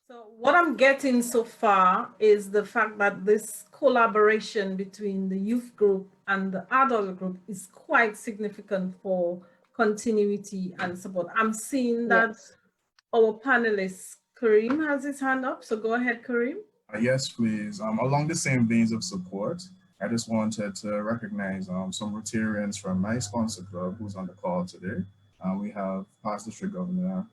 So what I'm getting so far is the fact that this collaboration between the youth group and the adult group is quite significant for continuity and support. I'm seeing that yes. Our panelist, Kareem, has his hand up. So go ahead, Kareem. Yes, please. Along the same veins of support, I just wanted to recognize some Rotarians from my sponsor club who's on the call today. We have past district governor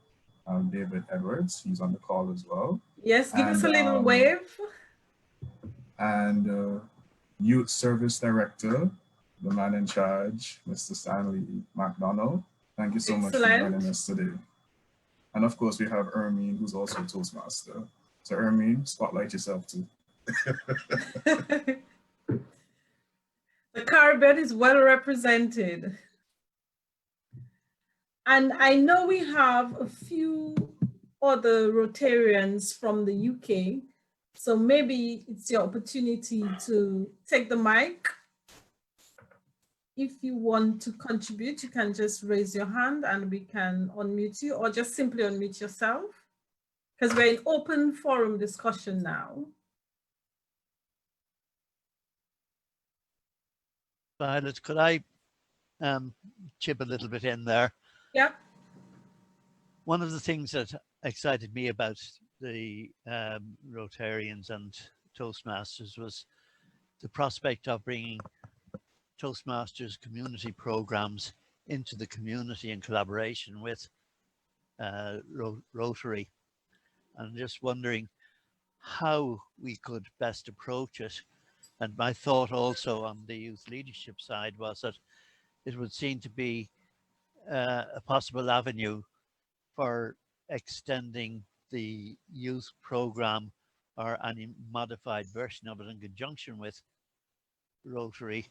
David Edwards. He's on the call as well. Yes, give us a little wave. And youth service director, the man in charge, Mr. Stanley McDonald. Thank you so much for joining us today. And of course, we have Ermine, who's also a Toastmaster. So Ermine, spotlight yourself too. The Caribbean is well represented. And I know we have a few other Rotarians from the UK. So maybe it's your opportunity to take the mic. If you want to contribute, you can just raise your hand and we can unmute you, or just simply unmute yourself, because we're in open forum discussion now. Violet, could I chip a little bit in there? Yeah. One of the things that excited me about the Rotarians and Toastmasters was the prospect of bringing Toastmasters community programs into the community in collaboration with Rotary. And just wondering how we could best approach it. And my thought also on the youth leadership side was that it would seem to be a possible avenue for extending the youth program or any modified version of it in conjunction with Rotary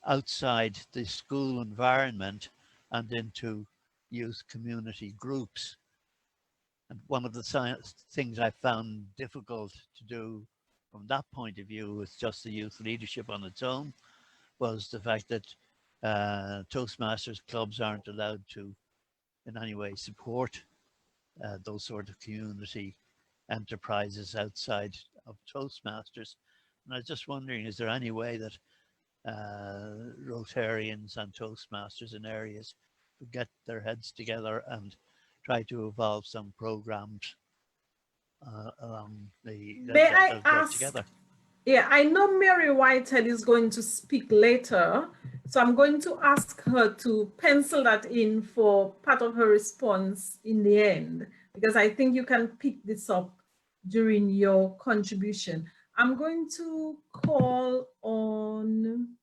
outside the school environment and into youth community groups. And one of the things I found difficult to do from that point of view with just the youth leadership on its own was the fact that Toastmasters clubs aren't allowed to in any way support those sort of community enterprises outside of Toastmasters. And I was just wondering, is there any way that Rotarians and Toastmasters in areas could get their heads together and try to evolve some programs along the May I ask, together? Yeah, I know Mary Whitehead is going to speak later, so I'm going to ask her to pencil that in for part of her response in the end, because I think you can pick this up during your contribution. I'm going to call on,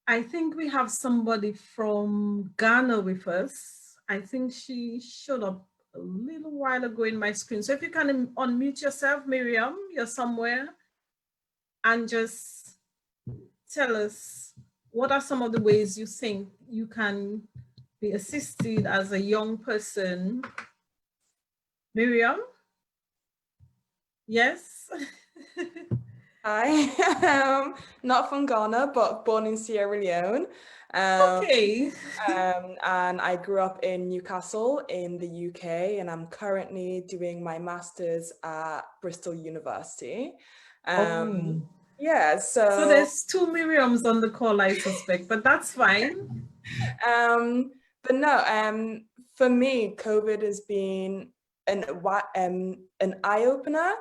I think we have somebody from Ghana with us. I think she showed up a little while ago in my screen. So if you can unmute yourself, Miriam, you're somewhere, and just tell us what are some of the ways you think you can be assisted as a young person. Miriam? Yes? Hi, not from Ghana, but born in Sierra Leone. Okay. And I grew up in Newcastle in the UK, and I'm currently doing my master's at Bristol University. Yeah, So there's two Miriams on the call, I suspect, but that's fine. But no, for me, COVID has been an eye-opener,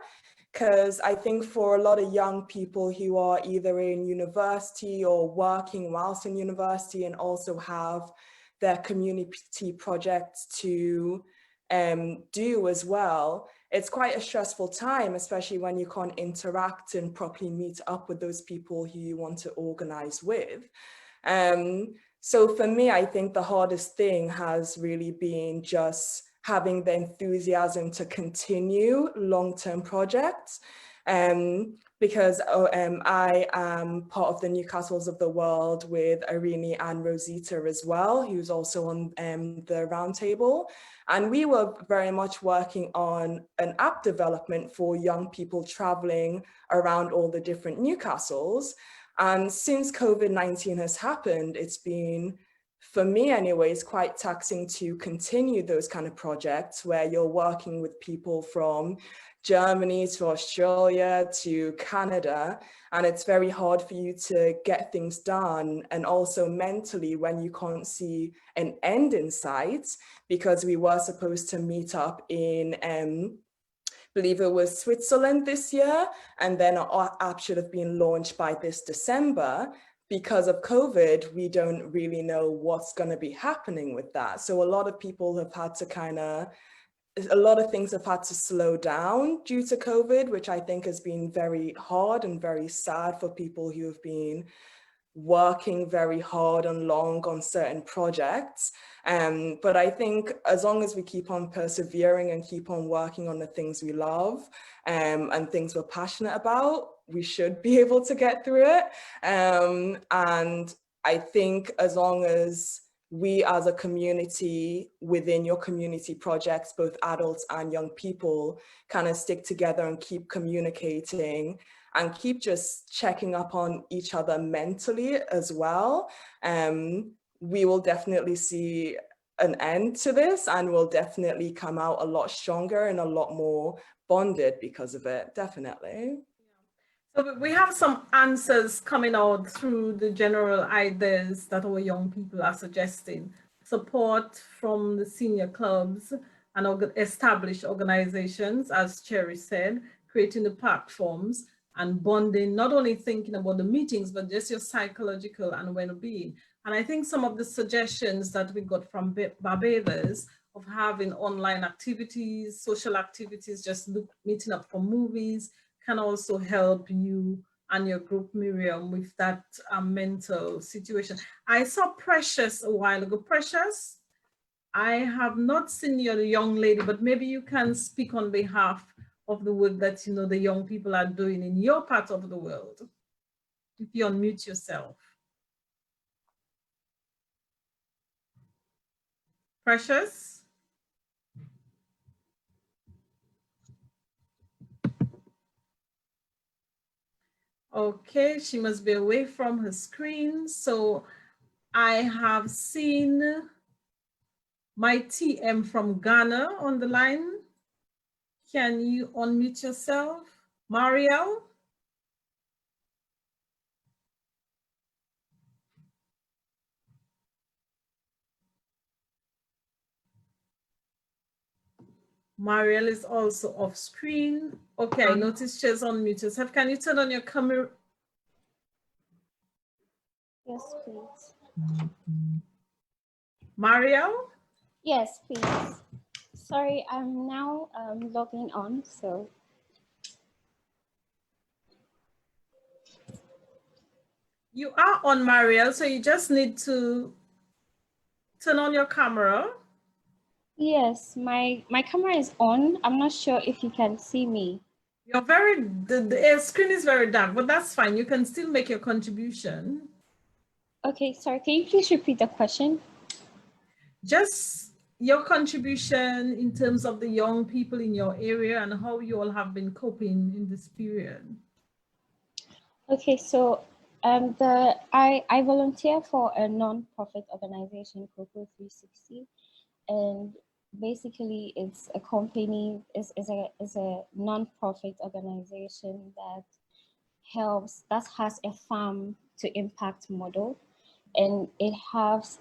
because I think for a lot of young people who are either in university or working whilst in university and also have their community projects to do as well, it's quite a stressful time, especially when you can't interact and properly meet up with those people who you want to organize with. So for me, I think the hardest thing has really been just having the enthusiasm to continue long-term projects, because I am part of the Newcastles of the World with Irini and Rosita as well, who's also on the roundtable. And we were very much working on an app development for young people traveling around all the different Newcastles. And since COVID-19 has happened, it's been, for me anyways, quite taxing to continue those kind of projects where you're working with people from Germany to Australia to Canada, and it's very hard for you to get things done. And also mentally, when you can't see an end in sight, because we were supposed to meet up in believe it was Switzerland this year, and then our app should have been launched by this December. Because of COVID, we don't really know what's going to be happening with that. So a lot of people have had to a lot of things have had to slow down due to COVID, which I think has been very hard and very sad for people who have been working very hard and long on certain projects. But I think as long as we keep on persevering and keep on working on the things we love and things we're passionate about, we should be able to get through it. And I think as long as we as a community within your community projects, both adults and young people, kind of stick together and keep communicating and keep just checking up on each other mentally as well, we will definitely see an end to this, and we'll definitely come out a lot stronger and a lot more bonded because of it, definitely. So we have some answers coming out through the general ideas that our young people are suggesting. Support from the senior clubs and established organizations, as Cherry said, creating the platforms and bonding, not only thinking about the meetings, but just your psychological and well-being. And I think some of the suggestions that we got from Barbados of having online activities, social activities, just meeting up for movies, can also help you and your group, Miriam, with that mental situation. I saw Precious a while ago. Precious, I have not seen you, the young lady, but maybe you can speak on behalf of the work that you know the young people are doing in your part of the world. If you unmute yourself. Precious? Okay, she must be away from her screen. So I have seen my TM from Ghana on the line. Can you unmute yourself? Mariel? Mariel is also off screen. Okay, I noticed she's unmuted herself. Can you turn on your camera? Yes, please. Mariel? Yes, please. Sorry, I'm now logging on, so. You are on, Mariel, so you just need to turn on your camera. Yes, my camera is on. I'm not sure if you can see me. You're the screen is very dark, but that's fine. You can still make your contribution. Okay, sorry, can you please repeat the question? Just your contribution in terms of the young people in your area and how you all have been coping in this period. Okay, so I volunteer for a non-profit organization, Coco 360, and basically it's a company, is a non-profit organization that has a farm to impact model, and it has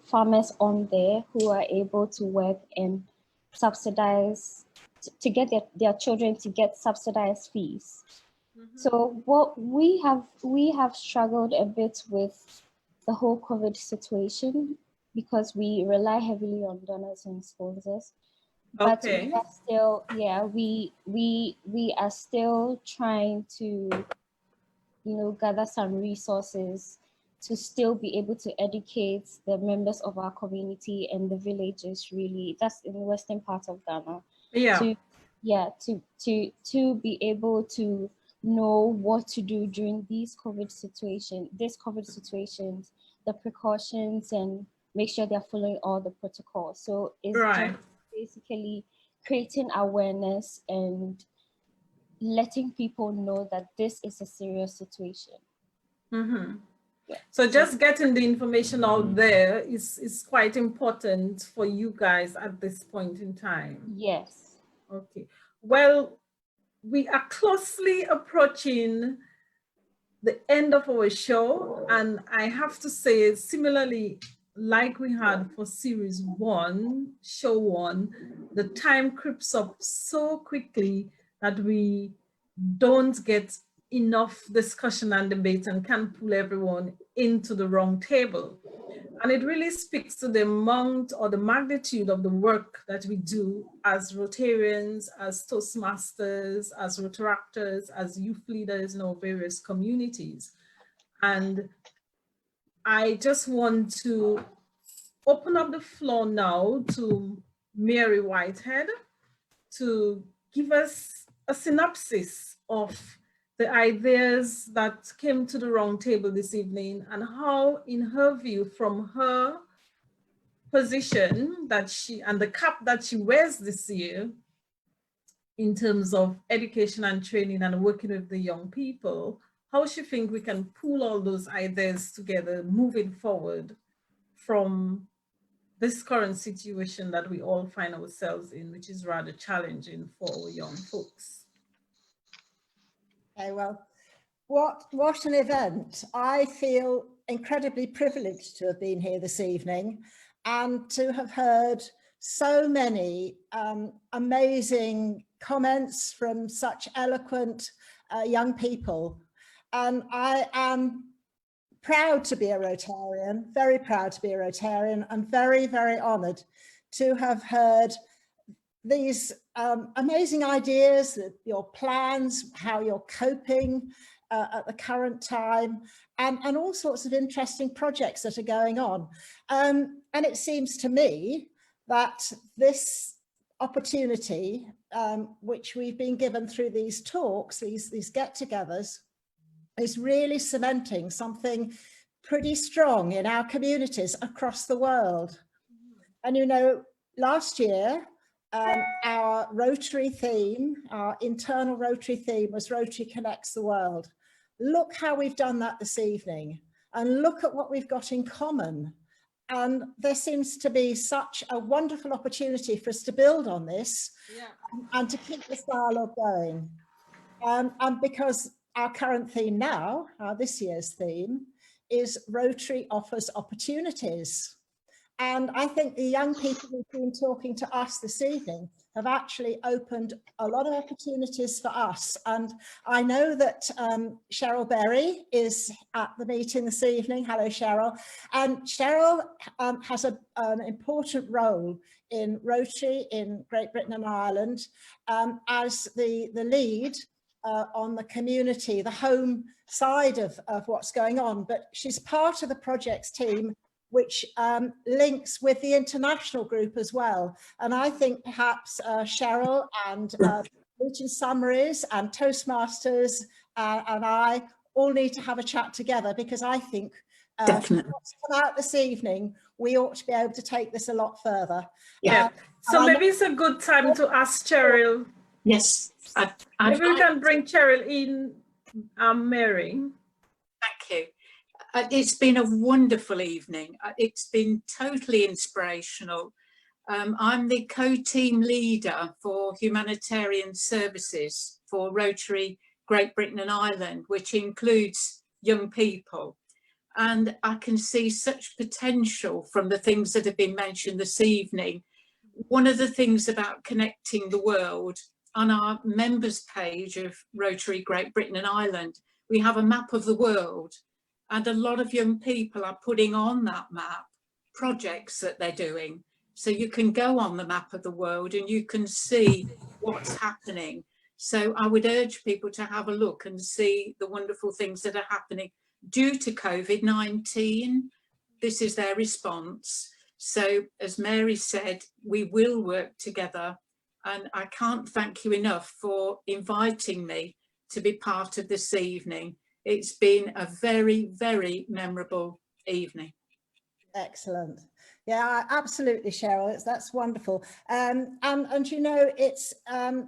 farmers on there who are able to work and subsidize to get their children to get subsidized fees. So what we have struggled a bit with the whole COVID situation because we rely heavily on donors and sponsors. But okay. we are still, we are still trying to, gather some resources to still be able to educate the members of our community and the villages. Really, that's in the western part of Ghana. Yeah. To be able to know what to do during these COVID situations, the precautions, and make sure they're following all the protocols. So it's just basically creating awareness and letting people know that this is a serious situation. Mm-hmm. Yeah. So just getting the information out there is quite important for you guys at this point in time. Yes. Okay. Well, we are closely approaching the end of our show, and I have to say, similarly, like we had for series 1, show 1, the time creeps up so quickly that we don't get enough discussion and debate and can pull everyone into the wrong table. And it really speaks to the amount or the magnitude of the work that we do as Rotarians, as Toastmasters, as Rotaractors, as youth leaders in our various communities. And I just want to open up the floor now to Mary Whitehead to give us a synopsis of the ideas that came to the round table this evening and how, in her view, from her position that and the cap that she wears this year in terms of education and training and working with the young people, how she thinks we can pull all those ideas together moving forward from this current situation that we all find ourselves in, which is rather challenging for our young folks. Okay, well, what an event. I feel incredibly privileged to have been here this evening and to have heard so many amazing comments from such eloquent young people. And I am proud to be a Rotarian, very proud to be a Rotarian, and very, very honoured to have heard these amazing ideas, your plans, how you're coping at the current time, and all sorts of interesting projects that are going on. And it seems to me that this opportunity, which we've been given through these talks, these get-togethers, is really cementing something pretty strong in our communities across the world. And you know, last year, our Rotary theme, our internal Rotary theme was Rotary Connects the World. Look how we've done that this evening, and look at what we've got in common. And there seems to be such a wonderful opportunity for us to build on this, and to keep this dialogue going. And because our current theme now, this year's theme, is Rotary Offers Opportunities. And I think the young people who've been talking to us this evening have actually opened a lot of opportunities for us. And I know that Cheryl Berry is at the meeting this evening. Hello, Cheryl. And Cheryl has an important role in Rotary in Great Britain and Ireland as the lead on the community, the home side of what's going on. But she's part of the projects team which links with the international group as well. And I think perhaps Cheryl and Luton Someries and Toastmasters and I all need to have a chat together, because I think Definitely. what's come out this evening, we ought to be able to take this a lot further. Yeah. So maybe it's a good time to ask Cheryl. Yes. Maybe we can bring Cheryl in, Mary. Thank you. It's been a wonderful evening. It's been totally inspirational. I'm the co-team leader for humanitarian services for Rotary Great Britain and Ireland, which includes young people. And I can see such potential from the things that have been mentioned this evening. One of the things about connecting the world, on our members page of Rotary Great Britain and Ireland, we have a map of the world. And a lot of young people are putting on that map projects that they're doing. So you can go on the map of the world and you can see what's happening. So I would urge people to have a look and see the wonderful things that are happening due to COVID-19. This is their response. So as Mary said, we will work together. And I can't thank you enough for inviting me to be part of this evening. It's been a very, very memorable evening. Excellent. Yeah, absolutely, Cheryl. That's wonderful. And you know, it's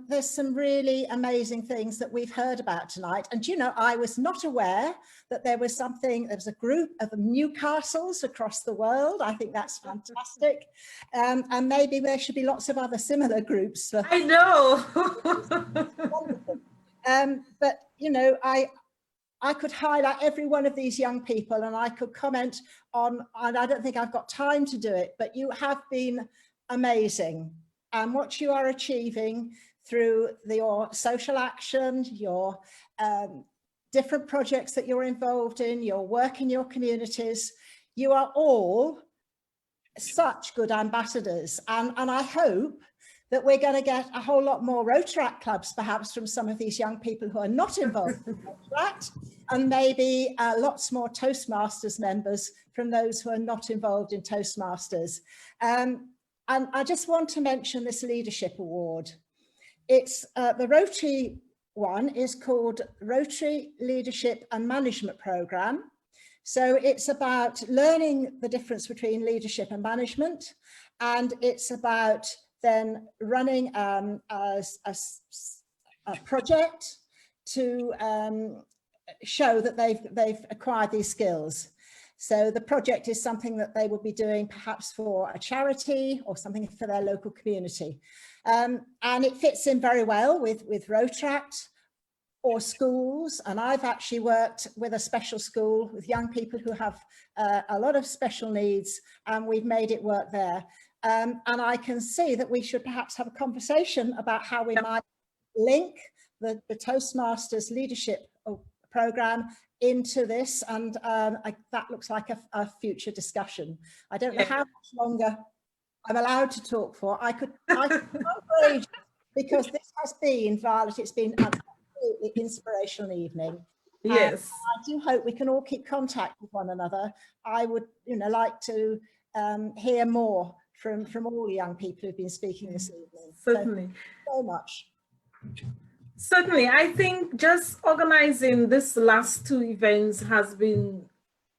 there's some really amazing things that we've heard about tonight. And you know, I was not aware that there was a group of Newcastles across the world. I think that's fantastic. And maybe there should be lots of other similar groups. I know. But you know, I could highlight every one of these young people and I could comment on, and I don't think I've got time to do it, but you have been amazing. And what you are achieving through your social action, your different projects that you're involved in, your work in your communities, you are all such good ambassadors. And I hope that we're going to get a whole lot more Rotaract clubs, perhaps from some of these young people who are not involved in Rotaract, and maybe lots more Toastmasters members from those who are not involved in Toastmasters. And I just want to mention this leadership award. It's the Rotary one is called Rotary Leadership and Management Programme. So it's about learning the difference between leadership and management, and it's about then running a project to show that they've acquired these skills. So the project is something that they will be doing perhaps for a charity or something for their local community. And it fits in very well with Rotaract. or schools, and I've actually worked with a special school with young people who have a lot of special needs, and we've made it work there. And I can see that we should perhaps have a conversation about how we might link the Toastmasters leadership program into this, and that looks like a future discussion. I don't know how much longer I'm allowed to talk for. I could go for ages, because this has been, Violet, it's been an absolutely inspirational evening. Yes. I do hope we can all keep contact with one another. I would, like to hear more from all the young people who've been speaking this evening. Certainly. So, thank you so much. Certainly, I think just organizing this last 2 events has been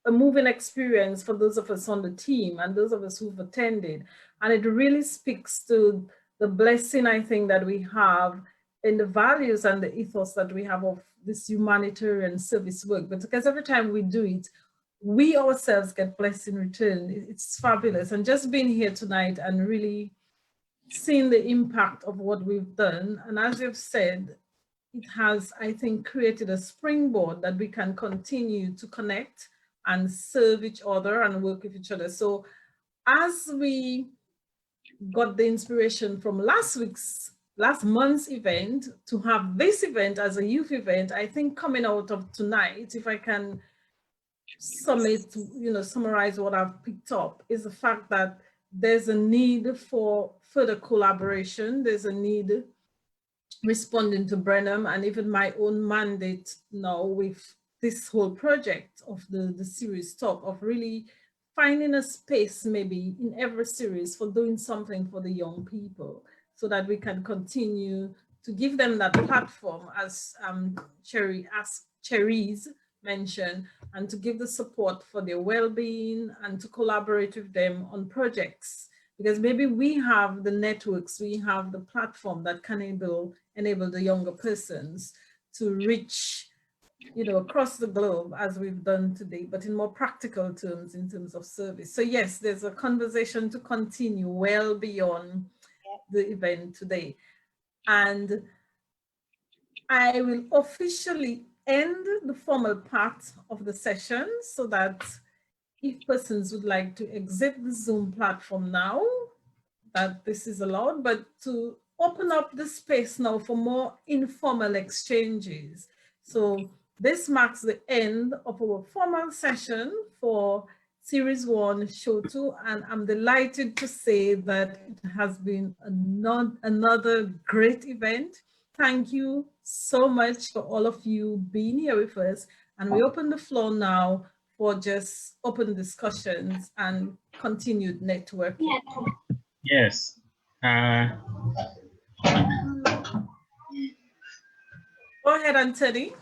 a moving experience for those of us on the team and those of us who've attended. And it really speaks to the blessing, I think, that we have in the values and the ethos that we have of this humanitarian service work. But because every time we do it, we ourselves get blessed in return. It's fabulous. And just being here tonight and really seeing the impact of what we've done. And as you've said, it has, I think, created a springboard that we can continue to connect and serve each other and work with each other. So as we got the inspiration from last month's event to have this event as a youth event, I think coming out of tonight, if I can summarize what I've picked up, is the fact that there's a need for further collaboration. There's a need responding to Brenham and even my own mandate now with this whole project of the series talk, of really finding a space maybe in every series for doing something for the young people, so that we can continue to give them that platform, as Cherries mentioned, and to give the support for their well-being and to collaborate with them on projects. Because maybe we have the networks, we have the platform that can enable the younger persons to reach, across the globe, as we've done today, but in more practical terms, in terms of service. So yes, there's a conversation to continue well beyond the event today. And I will officially end the formal part of the session, so that if persons would like to exit the Zoom platform now, that this is allowed, but to open up the space now for more informal exchanges. So this marks the end of our formal session for Series 1, Show 2, and I'm delighted to say that it has been another great event. Thank you so much for all of you being here with us. And we open the floor now for just open discussions and continued networking. Yes. Go ahead, Anthony.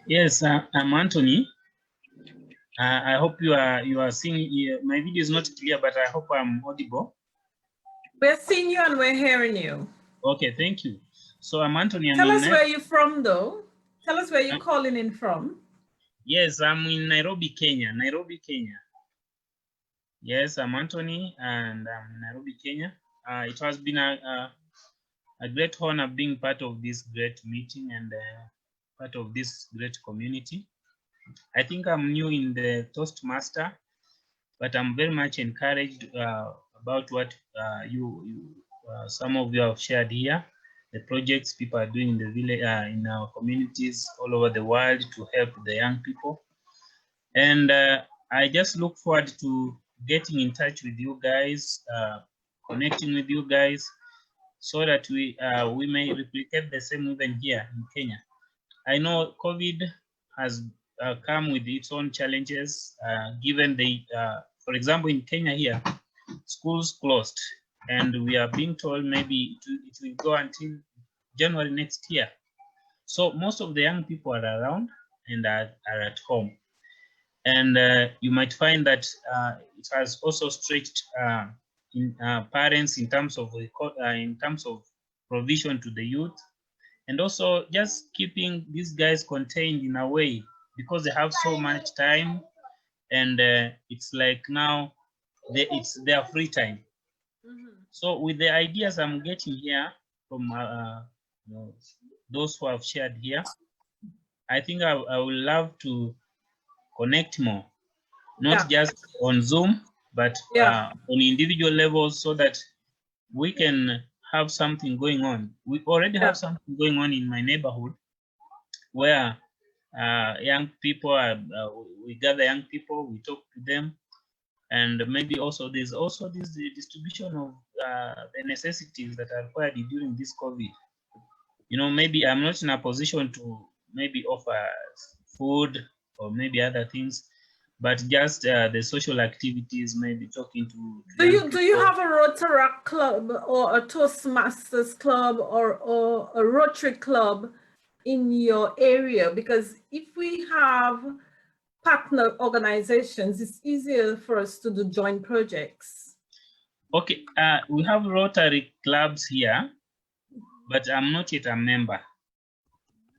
Yes, I'm Anthony. I hope you are seeing. My video is not clear, but I hope I'm audible. We're seeing you and we're hearing you. Okay, thank you. So I'm Anthony. Tell us where you're from, though. Tell us where you're calling in from. Yes, I'm in Nairobi, Kenya. Yes, I'm Anthony, and I'm in Nairobi, Kenya. It has been a great honor being part of this great meeting and part of this great community. I think I'm new in the Toastmaster, but I'm very much encouraged about what some of you have shared here, the projects people are doing in the village, in our communities all over the world to help the young people. And I just look forward to getting in touch with you guys, connecting with you guys, so that we may replicate the same even here in Kenya. I know COVID has come with its own challenges, given for example, in Kenya here, schools closed, and we are being told maybe it will go until January next year. So most of the young people are around and are at home. And you might find that it has also stretched parents in terms of provision to the youth, and also just keeping these guys contained in a way, because they have so much time, and it's like now it's their free time. So with the ideas I'm getting here from those who have shared here, I think I would love to connect more, not just on Zoom, but on individual levels, so that we can have something going on. We already have something going on in my neighborhood, where young people we gather young people, we talk to them, and maybe also there's also this distribution of the necessities that are required during this COVID. You know, maybe I'm not in a position to maybe offer food or maybe other things, but just the social activities, maybe talking to Do you have a Rotaract club or a Toastmasters club or a Rotary club in your area? Because if we have partner organizations, it's easier for us to do joint projects. Okay, we have Rotary clubs here, but I'm not yet a member.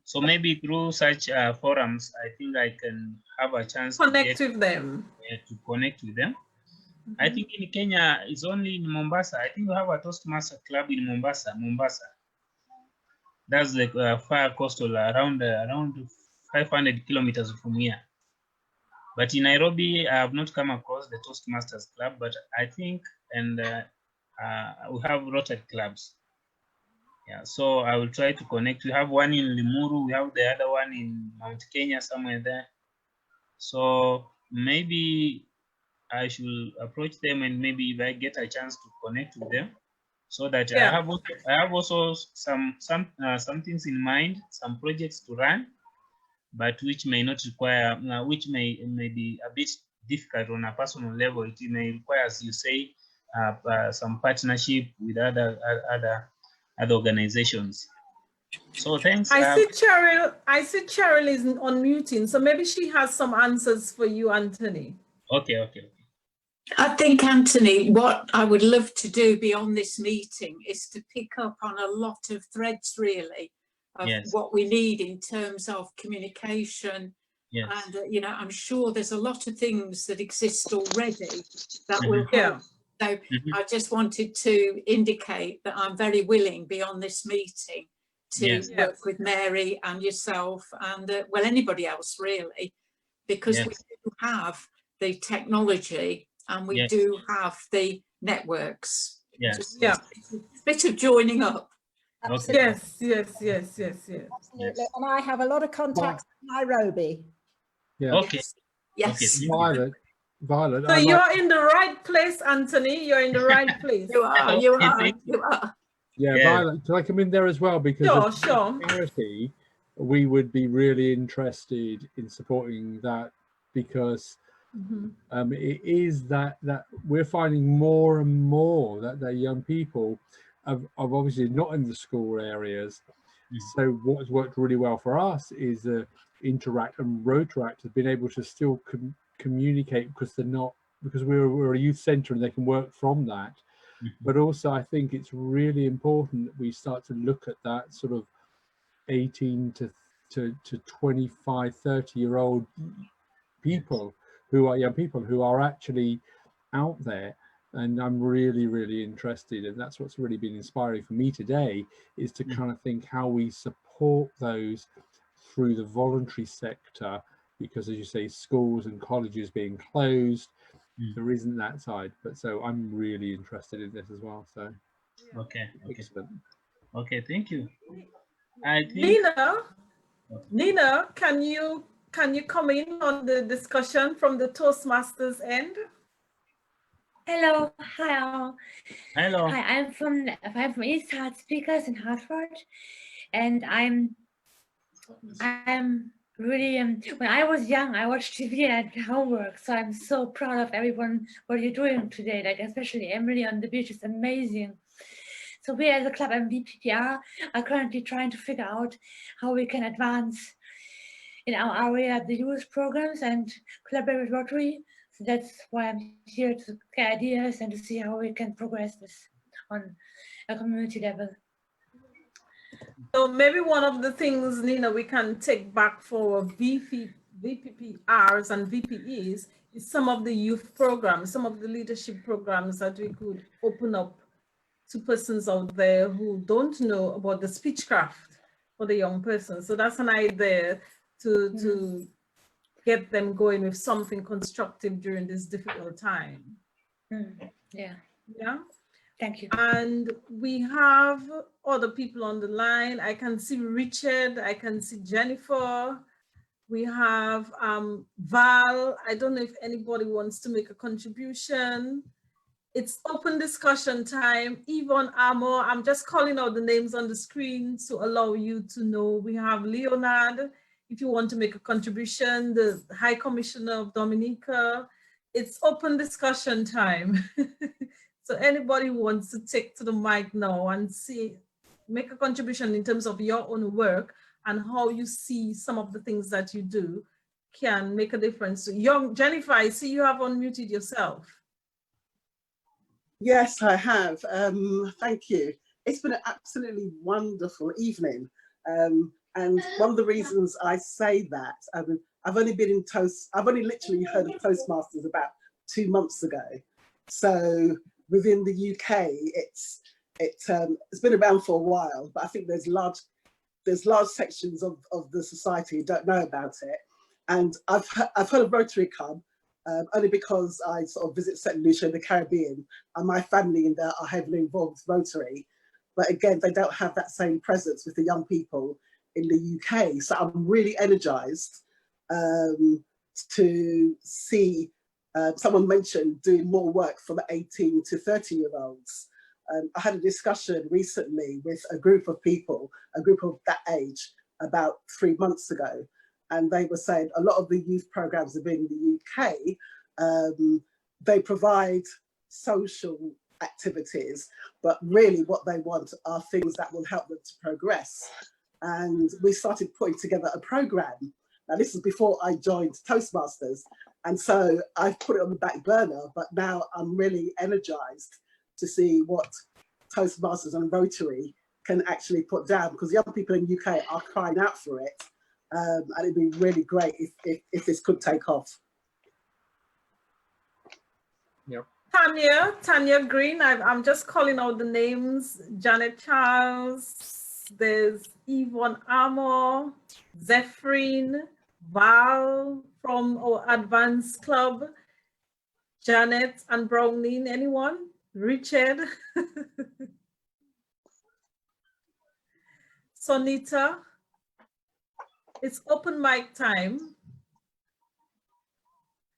So maybe through such forums, I think I can have a chance to connect with them. To connect with them. I think in Kenya, it's only in Mombasa. I think we have a Toastmaster club in Mombasa. That's the far coastal, around 500 kilometers from here. But in Nairobi, I have not come across the Toastmasters club, but I think, and we have Rotary clubs. Yeah, so I will try to connect. We have one in Limuru, we have the other one in Mount Kenya, somewhere there. So maybe I should approach them, and maybe if I get a chance to connect with them, so that I have also some things in mind, some projects to run, but which may not require, which may be a bit difficult on a personal level. It may require, as you say, some partnership with other organizations. So thanks. I see Cheryl is unmuting, so maybe she has some answers for you, Anthony. Okay. I think, Anthony, what I would love to do beyond this meeting is to pick up on a lot of threads, really, of what we need in terms of communication. And, you know, I'm sure there's a lot of things that exist already that will help. So I just wanted to indicate that I'm very willing beyond this meeting to work with Mary and yourself and, well, anybody else, really, because we do have the technology and we do have the networks. Just a bit of joining up. Absolutely. Yes. Absolutely. And I have a lot of contacts in Nairobi. Yes. Violet. So you're in the right place, Anthony. You're in the right place. You are. Yeah, Violet, can I come in there as well? Because sure. Charity, we would be really interested in supporting that, because it is that we're finding more and more that the young people are obviously not in the school areas. So what has worked really well for us is Interact and Rotaract has been able to still communicate, because we're a youth centre and they can work from that. But also I think it's really important that we start to look at that sort of 18 to 25, 30-year-old people who are young people who are actually out there. And I'm really, really interested, and that's what's really been inspiring for me today, is to kind of think how we support those through the voluntary sector, because as you say, schools and colleges being closed, there isn't that side. But so I'm really interested in this as well. So excellent. Okay, thank you. I think Nina, can you come in on the discussion from the Toastmasters end? Hello, hi all. Hello. Hi, I'm from East Hart Speakers in Hartford, and I'm really when I was young, I watched TV and homework, so I'm so proud of everyone what you're doing today. Like especially Emily on the beach is amazing. So we as a club and VPPR are currently trying to figure out how we can advance in our area the youth programs and collaborate with Rotary. So that's why I'm here, to get ideas and to see how we can progress this on a community level. So maybe one of the things, Nina, we can take back for VPPRs and VPEs is some of the youth programs, some of the leadership programs that we could open up to persons out there who don't know about the speechcraft for the young person. So that's an idea to get them going with something constructive during this difficult time. Yeah. Yeah. Thank you. And we have other people on the line. I can see Richard, I can see Jennifer. We have Val. I don't know if anybody wants to make a contribution. It's open discussion time. Yvonne Amo, I'm just calling out the names on the screen to allow you to know. We have Leonard, if you want to make a contribution, the High Commissioner of Dominica. It's open discussion time. So anybody who wants to take to the mic now and make a contribution in terms of your own work and how you see some of the things that you do can make a difference. Young Jennifer, I see you have unmuted yourself. Yes, I have. Thank you. It's been an absolutely wonderful evening. And one of the reasons I say that, I've only literally heard of Toastmasters about 2 months ago. So within the UK, it's been around for a while, but I think there's large sections of the society who don't know about it. And I've heard of Rotary Club, only because I sort of visit St. Lucia in the Caribbean, and my family in there are heavily involved with Rotary. But again, they don't have that same presence with the young people in the UK. So I'm really energized to see someone mentioned doing more work for the 18 to 30-year-olds. I had a discussion recently with a group of people, a group of that age, about 3 months ago. And they were saying a lot of the youth programs have been in the UK. They provide social activities, but really what they want are things that will help them to progress. And we started putting together a program. Now, this is before I joined Toastmasters. And so I've put it on the back burner, but now I'm really energized to see what Toastmasters and Rotary can actually put down, because young people in the UK are crying out for it. And it'd be really great if this could take off. Yep. Tanya Green, I'm just calling out the names. Janet Charles, there's Yvonne Amo, Zephrine, Val from our Advanced Club, Janet and Browning, anyone? Richard, Sonita, it's open mic time.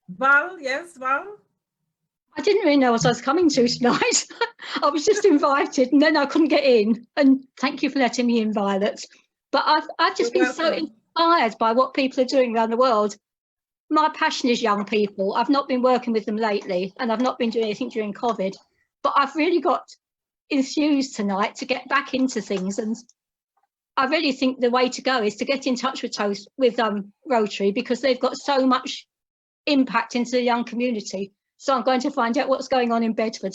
Val, yes, Val? I didn't really know what I was coming to tonight. I was just invited and then I couldn't get in. And thank you for letting me in, Violet. But I've just been so inspired by what people are doing around the world. My passion is young people. I've not been working with them lately and I've not been doing anything during COVID. But I've really got enthused tonight to get back into things. And I really think the way to go is to get in touch with Rotary, because they've got so much impact into the young community. So I'm going to find out what's going on in Bedford.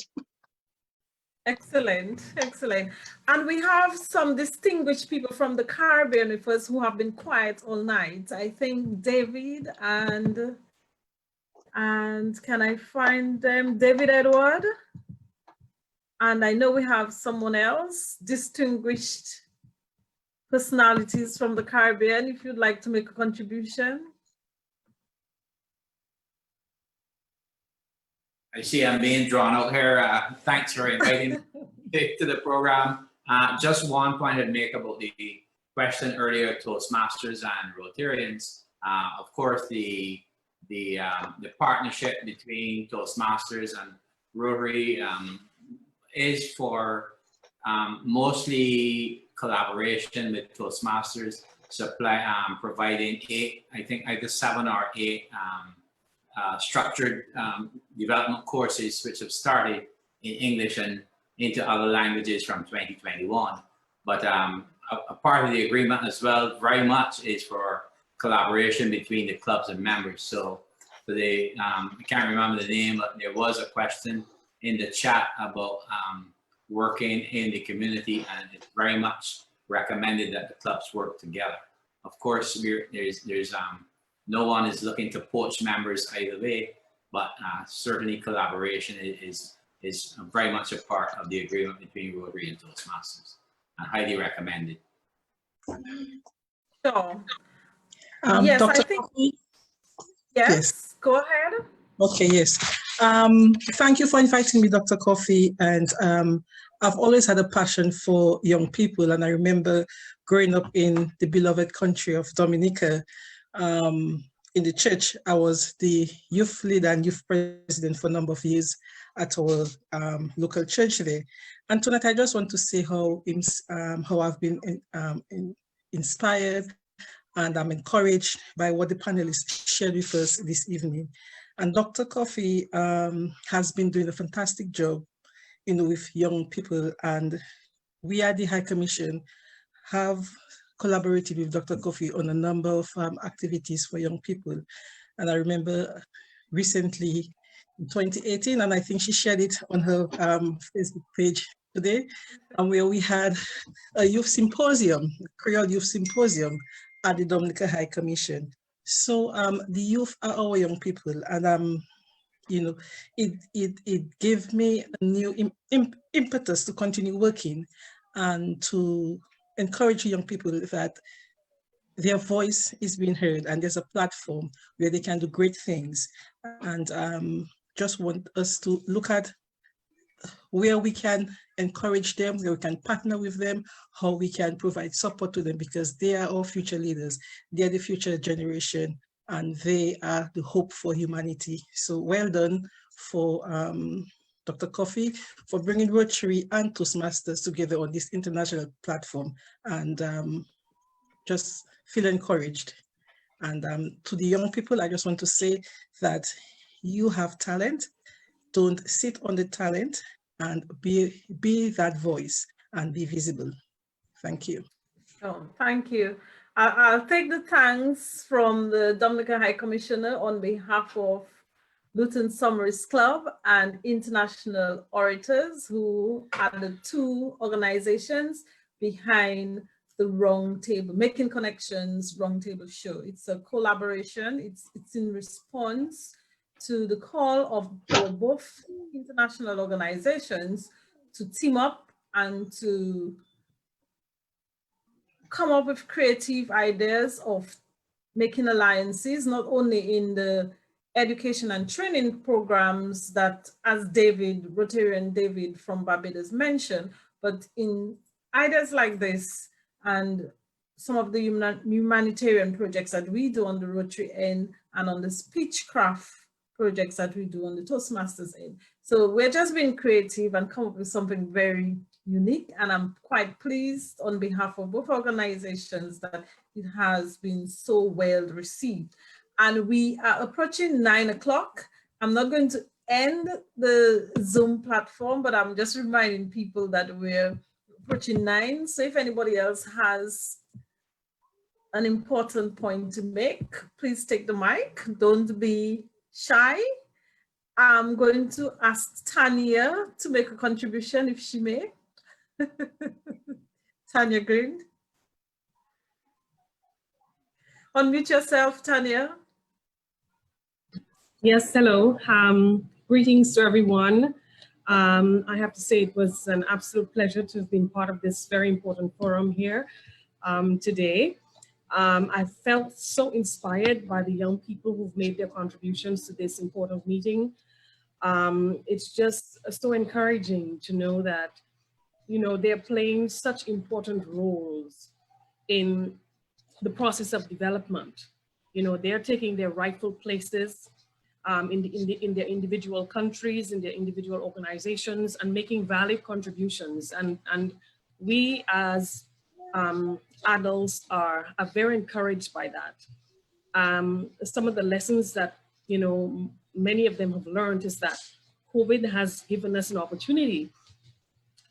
Excellent, excellent. And we have some distinguished people from the Caribbean with us who have been quiet all night. I think David and can I find them? David Edward. And I know we have someone else, distinguished personalities from the Caribbean, if you'd like to make a contribution. I see I'm being drawn out here. Thanks for inviting me to the program. Just one point I'd make about the question earlier, Toastmasters and Rotarians. Of course, the partnership between Toastmasters and Rotary is for mostly collaboration with Toastmasters, providing either 7 or 8 structured development courses which have started in English and into other languages from 2021. But a part of the agreement as well very much is for collaboration between the clubs and members. So I can't remember the name, but there was a question in the chat about working in the community, and it's very much recommended that the clubs work together. Of course, there's no one is looking to poach members either way, but certainly collaboration is very much a part of the agreement between Rotary and Toastmasters, and highly recommended. Sure. Yes, Dr. I think, yes, go ahead. Okay, yes. Thank you for inviting me, Dr. Coffee. And I've always had a passion for young people. And I remember growing up in the beloved country of Dominica. In the church, I was the youth leader and youth president for a number of years at our local church there. And tonight, I just want to say how I've been inspired and I'm encouraged by what the panelists shared with us this evening. And Dr. Coffee has been doing a fantastic job, with young people. And we at the High Commission have collaborated with Dr. Coffee on a number of activities for young people. And I remember recently in 2018, and I think she shared it on her Facebook page today, and where we had a youth symposium, Creole Youth Symposium at the Dominica High Commission. So the youth are our young people, and it gave me a new impetus to continue working and to encourage young people that their voice is being heard and there's a platform where they can do great things. And just want us to look at where we can encourage them, where we can partner with them, how we can provide support to them, because they are our future leaders. They are the future generation, and they are the hope for humanity. So well done for Dr. Coffee for bringing Rotary and Toastmasters together on this international platform, and just feel encouraged. And to the young people, I just want to say that you have talent. Don't sit on the talent, and be that voice and be visible. Thank you. Oh, thank you. I'll take the thanks from the Dominica High Commissioner on behalf of Luton Someries Club and International Orators, who are the two organizations behind the RoundTable, Making Connections RoundTable Show. It's a collaboration. It's in response to the call of both international organizations to team up and to come up with creative ideas of making alliances, not only in the education and training programs that, as Rotary and David from Barbados mentioned, but in ideas like this and some of the humanitarian projects that we do on the Rotary end and on the speechcraft projects that we do on the Toastmasters end. So we're just being creative and come up with something very unique, and I'm quite pleased on behalf of both organizations that it has been so well received. And we are approaching 9 o'clock. I'm not going to end the Zoom platform, but I'm just reminding people that we're approaching 9. So if anybody else has an important point to make, please take the mic. Don't be shy. I'm going to ask Tanya to make a contribution if she may. Tanya Green. Unmute yourself, Tanya. Yes, hello. Greetings to everyone. I have to say it was an absolute pleasure to have been part of this very important forum here today. I felt so inspired by the young people who've made their contributions to this important meeting. It's just so encouraging to know that, they're playing such important roles in the process of development. They're taking their rightful places in their individual countries, in their individual organizations, and making valid contributions. And we as adults are very encouraged by that. Some of the lessons that, many of them have learned is that COVID has given us an opportunity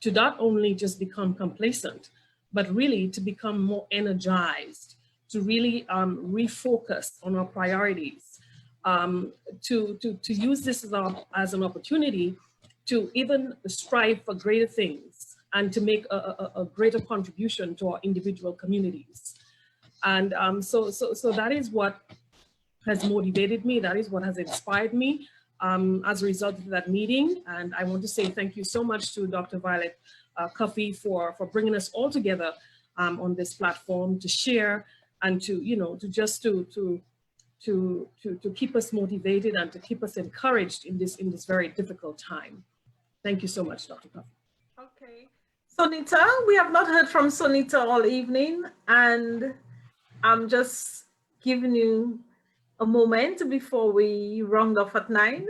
to not only just become complacent, but really to become more energized, to really refocus on our priorities, to use this as an opportunity to even strive for greater things and to make a greater contribution to our individual communities. And so that is what has motivated me. That is what has inspired me as a result of that meeting. And I want to say thank you so much to Dr. Violet Coffee for bringing us all together on this platform to share and to, you know, to keep us motivated and to keep us encouraged in this very difficult time. Thank you so much, Dr. Puffy. Okay. Sonita, we have not heard from Sonita all evening, and I'm just giving you a moment before we round off at 9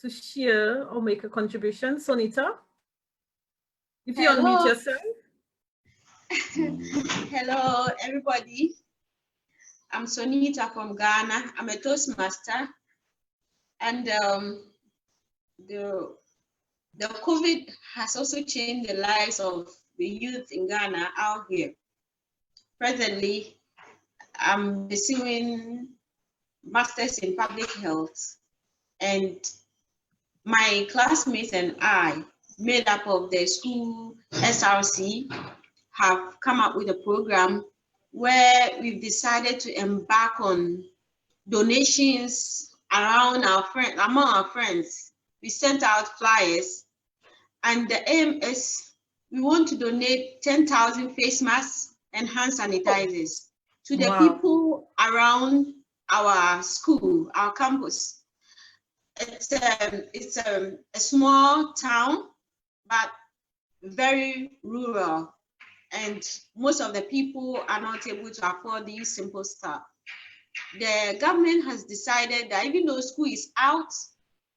to share or make a contribution. Sonita, if you unmute yourself. Hello, everybody. I'm Sonita from Ghana. I'm a Toastmaster, and the COVID has also changed the lives of the youth in Ghana out here. Presently, I'm pursuing Masters in Public Health, and my classmates and I, made up of the school SRC, have come up with a program where we've decided to embark on donations around among our friends. We sent out flyers, and the aim is we want to donate 10,000 face masks and hand sanitizers to the people around our school, our campus. It's a small town, but very rural, and most of the people are not able to afford these simple stuff. The government has decided that even though school is out,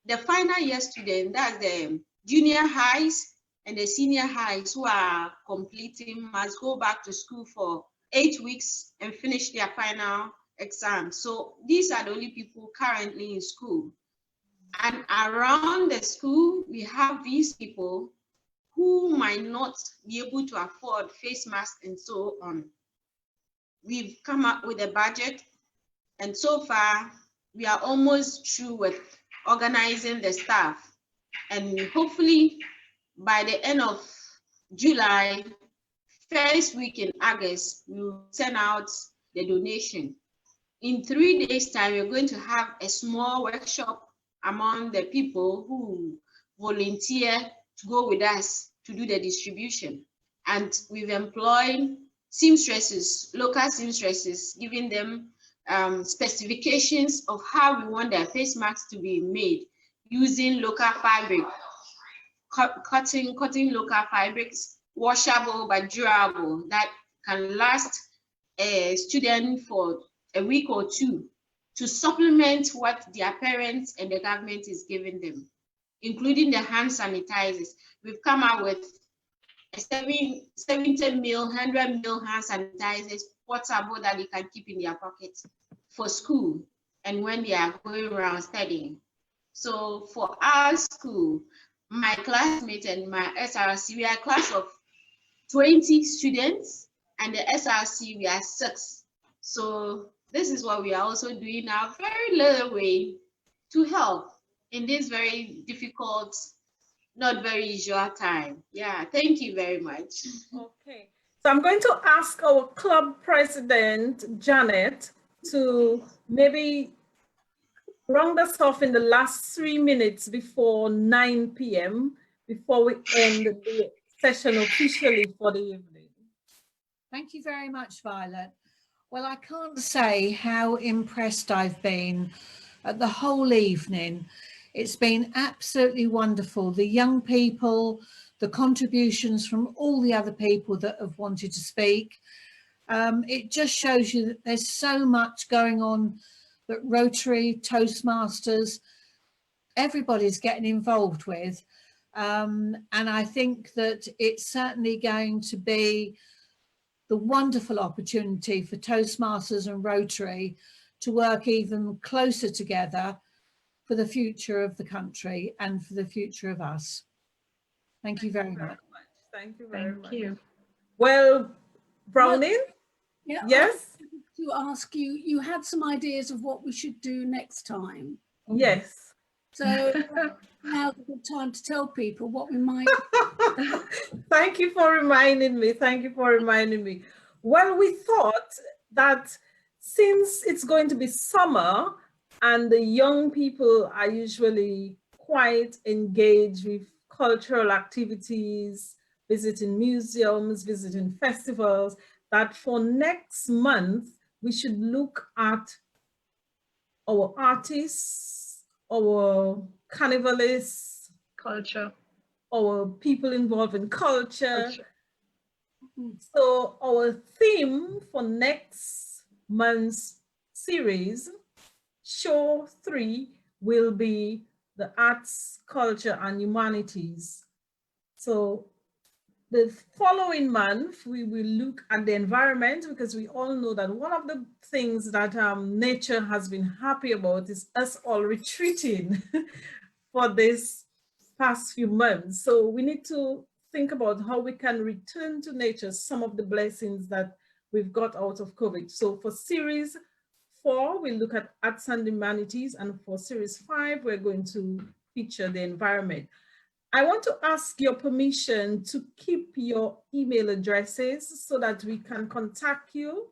the final year students, that's the junior highs and the senior highs who are completing, must go back to school for 8 weeks and finish their final exam. So these are the only people currently in school. And around the school, we have these people who might not be able to afford face masks and so on. We've come up with a budget, and so far we are almost through with organizing the staff. And hopefully by the end of July, first week in August, we'll send out the donation. In 3 days' time, we're going to have a small workshop among the people who volunteer to go with us to do the distribution. And we've employed seamstresses, local seamstresses, giving them specifications of how we want their face masks to be made using local fabric, cutting local fabrics, washable but durable, that can last a student for a week or two, to supplement what their parents and the government is giving them, including the hand sanitizers. We've come out with 70 ml, 100 ml hand sanitizers, portable, that they can keep in their pockets for school and when they are going around studying. So for our school, my classmates and my SRC, we are a class of 20 students, and the SRC, we are 6. So this is what we are also doing our very little way to help in this very difficult, not very usual time. Yeah, thank you very much. Okay, so I'm going to ask our club president, Janet, to maybe round us off in the last 3 minutes before 9 p.m. before we end the session officially for the evening. Thank you very much, Violet. Well, I can't say how impressed I've been at the whole evening. It's been absolutely wonderful. The young people, the contributions from all the other people that have wanted to speak. It just shows you that there's so much going on, that Rotary, Toastmasters, everybody's getting involved with. And I think that it's certainly going to be the wonderful opportunity for Toastmasters and Rotary to work even closer together for the future of the country and for the future of us. Thank you very much. Thank you very much. Well, Browning? Yeah, yes? To ask you, you had some ideas of what we should do next time. Yes. So now's a good time to tell people what we might. Thank you for reminding me. Thank you for reminding me. Well, we thought that since it's going to be summer and the young people are usually quite engaged with cultural activities, visiting museums, visiting festivals, that for next month, we should look at our artists, our carnivalists, culture, our people involved in culture. So our theme for next month's series, show 3, will be the arts, culture, and humanities. So the following month, we will look at the environment, because we all know that one of the things that nature has been happy about is us all retreating for this past few months. So we need to think about how we can return to nature some of the blessings that we've got out of COVID. So for series 4, we look at arts and humanities, and for series 5, we're going to feature the environment. I want to ask your permission to keep your email addresses so that we can contact you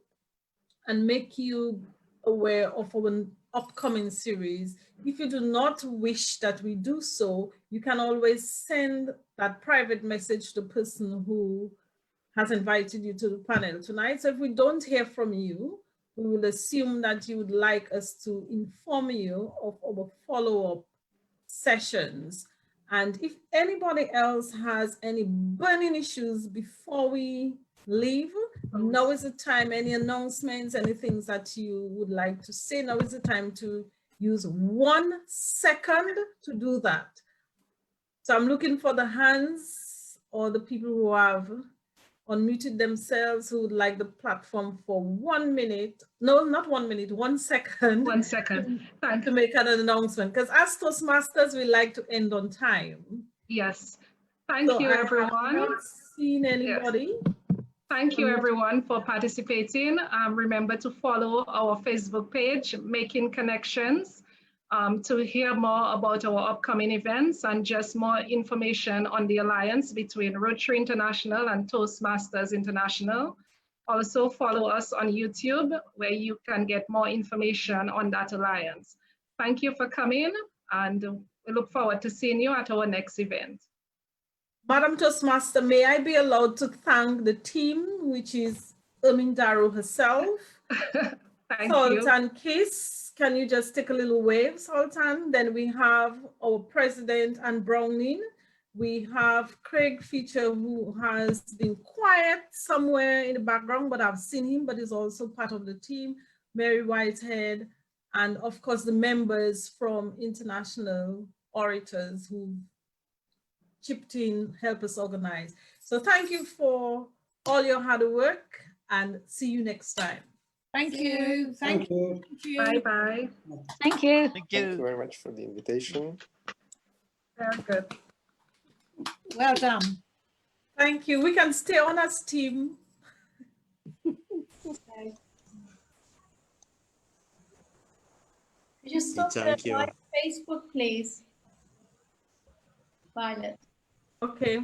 and make you aware of our upcoming series. If you do not wish that we do so, you can always send that private message to the person who has invited you to the panel tonight. So if we don't hear from you, we will assume that you would like us to inform you of our follow-up sessions. And if anybody else has any burning issues before we leave, now is the time. Any announcements, any things that you would like to say, now is the time to use 1 second to do that. So I'm looking for the hands or the people who have unmuted themselves who would like the platform for 1 minute. No, not 1 minute, 1 second. 1 second. To make an announcement, because as Toastmasters, we like to end on time. Yes. Thank you, everyone. I have not seen anybody. Yes. Thank you, everyone, for participating. Remember to follow our Facebook page, Making Connections, to hear more about our upcoming events and just more information on the alliance between Rotary International and Toastmasters International. Also follow us on YouTube, where you can get more information on that alliance. Thank you for coming, and we look forward to seeing you at our next event. Madam Toastmaster, may I be allowed to thank the team, which is Darrow herself. Thank Sultan you. Kiss, can you just take a little wave, Sultan? Then we have our president and Browning. We have Craig Feature, who has been quiet somewhere in the background, but I've seen him, but he's also part of the team. Mary Whitehead, and of course the members from International Orators who chipped in, help us organize. So thank you for all your hard work, and see you next time. Thank you. Thank you. Bye-bye. Thank you. Thank you very much for the invitation. Very good. Well done. Thank you. We can stay on as team. Okay. Could you stop the Thank you. live Facebook, please? Violet. Okay.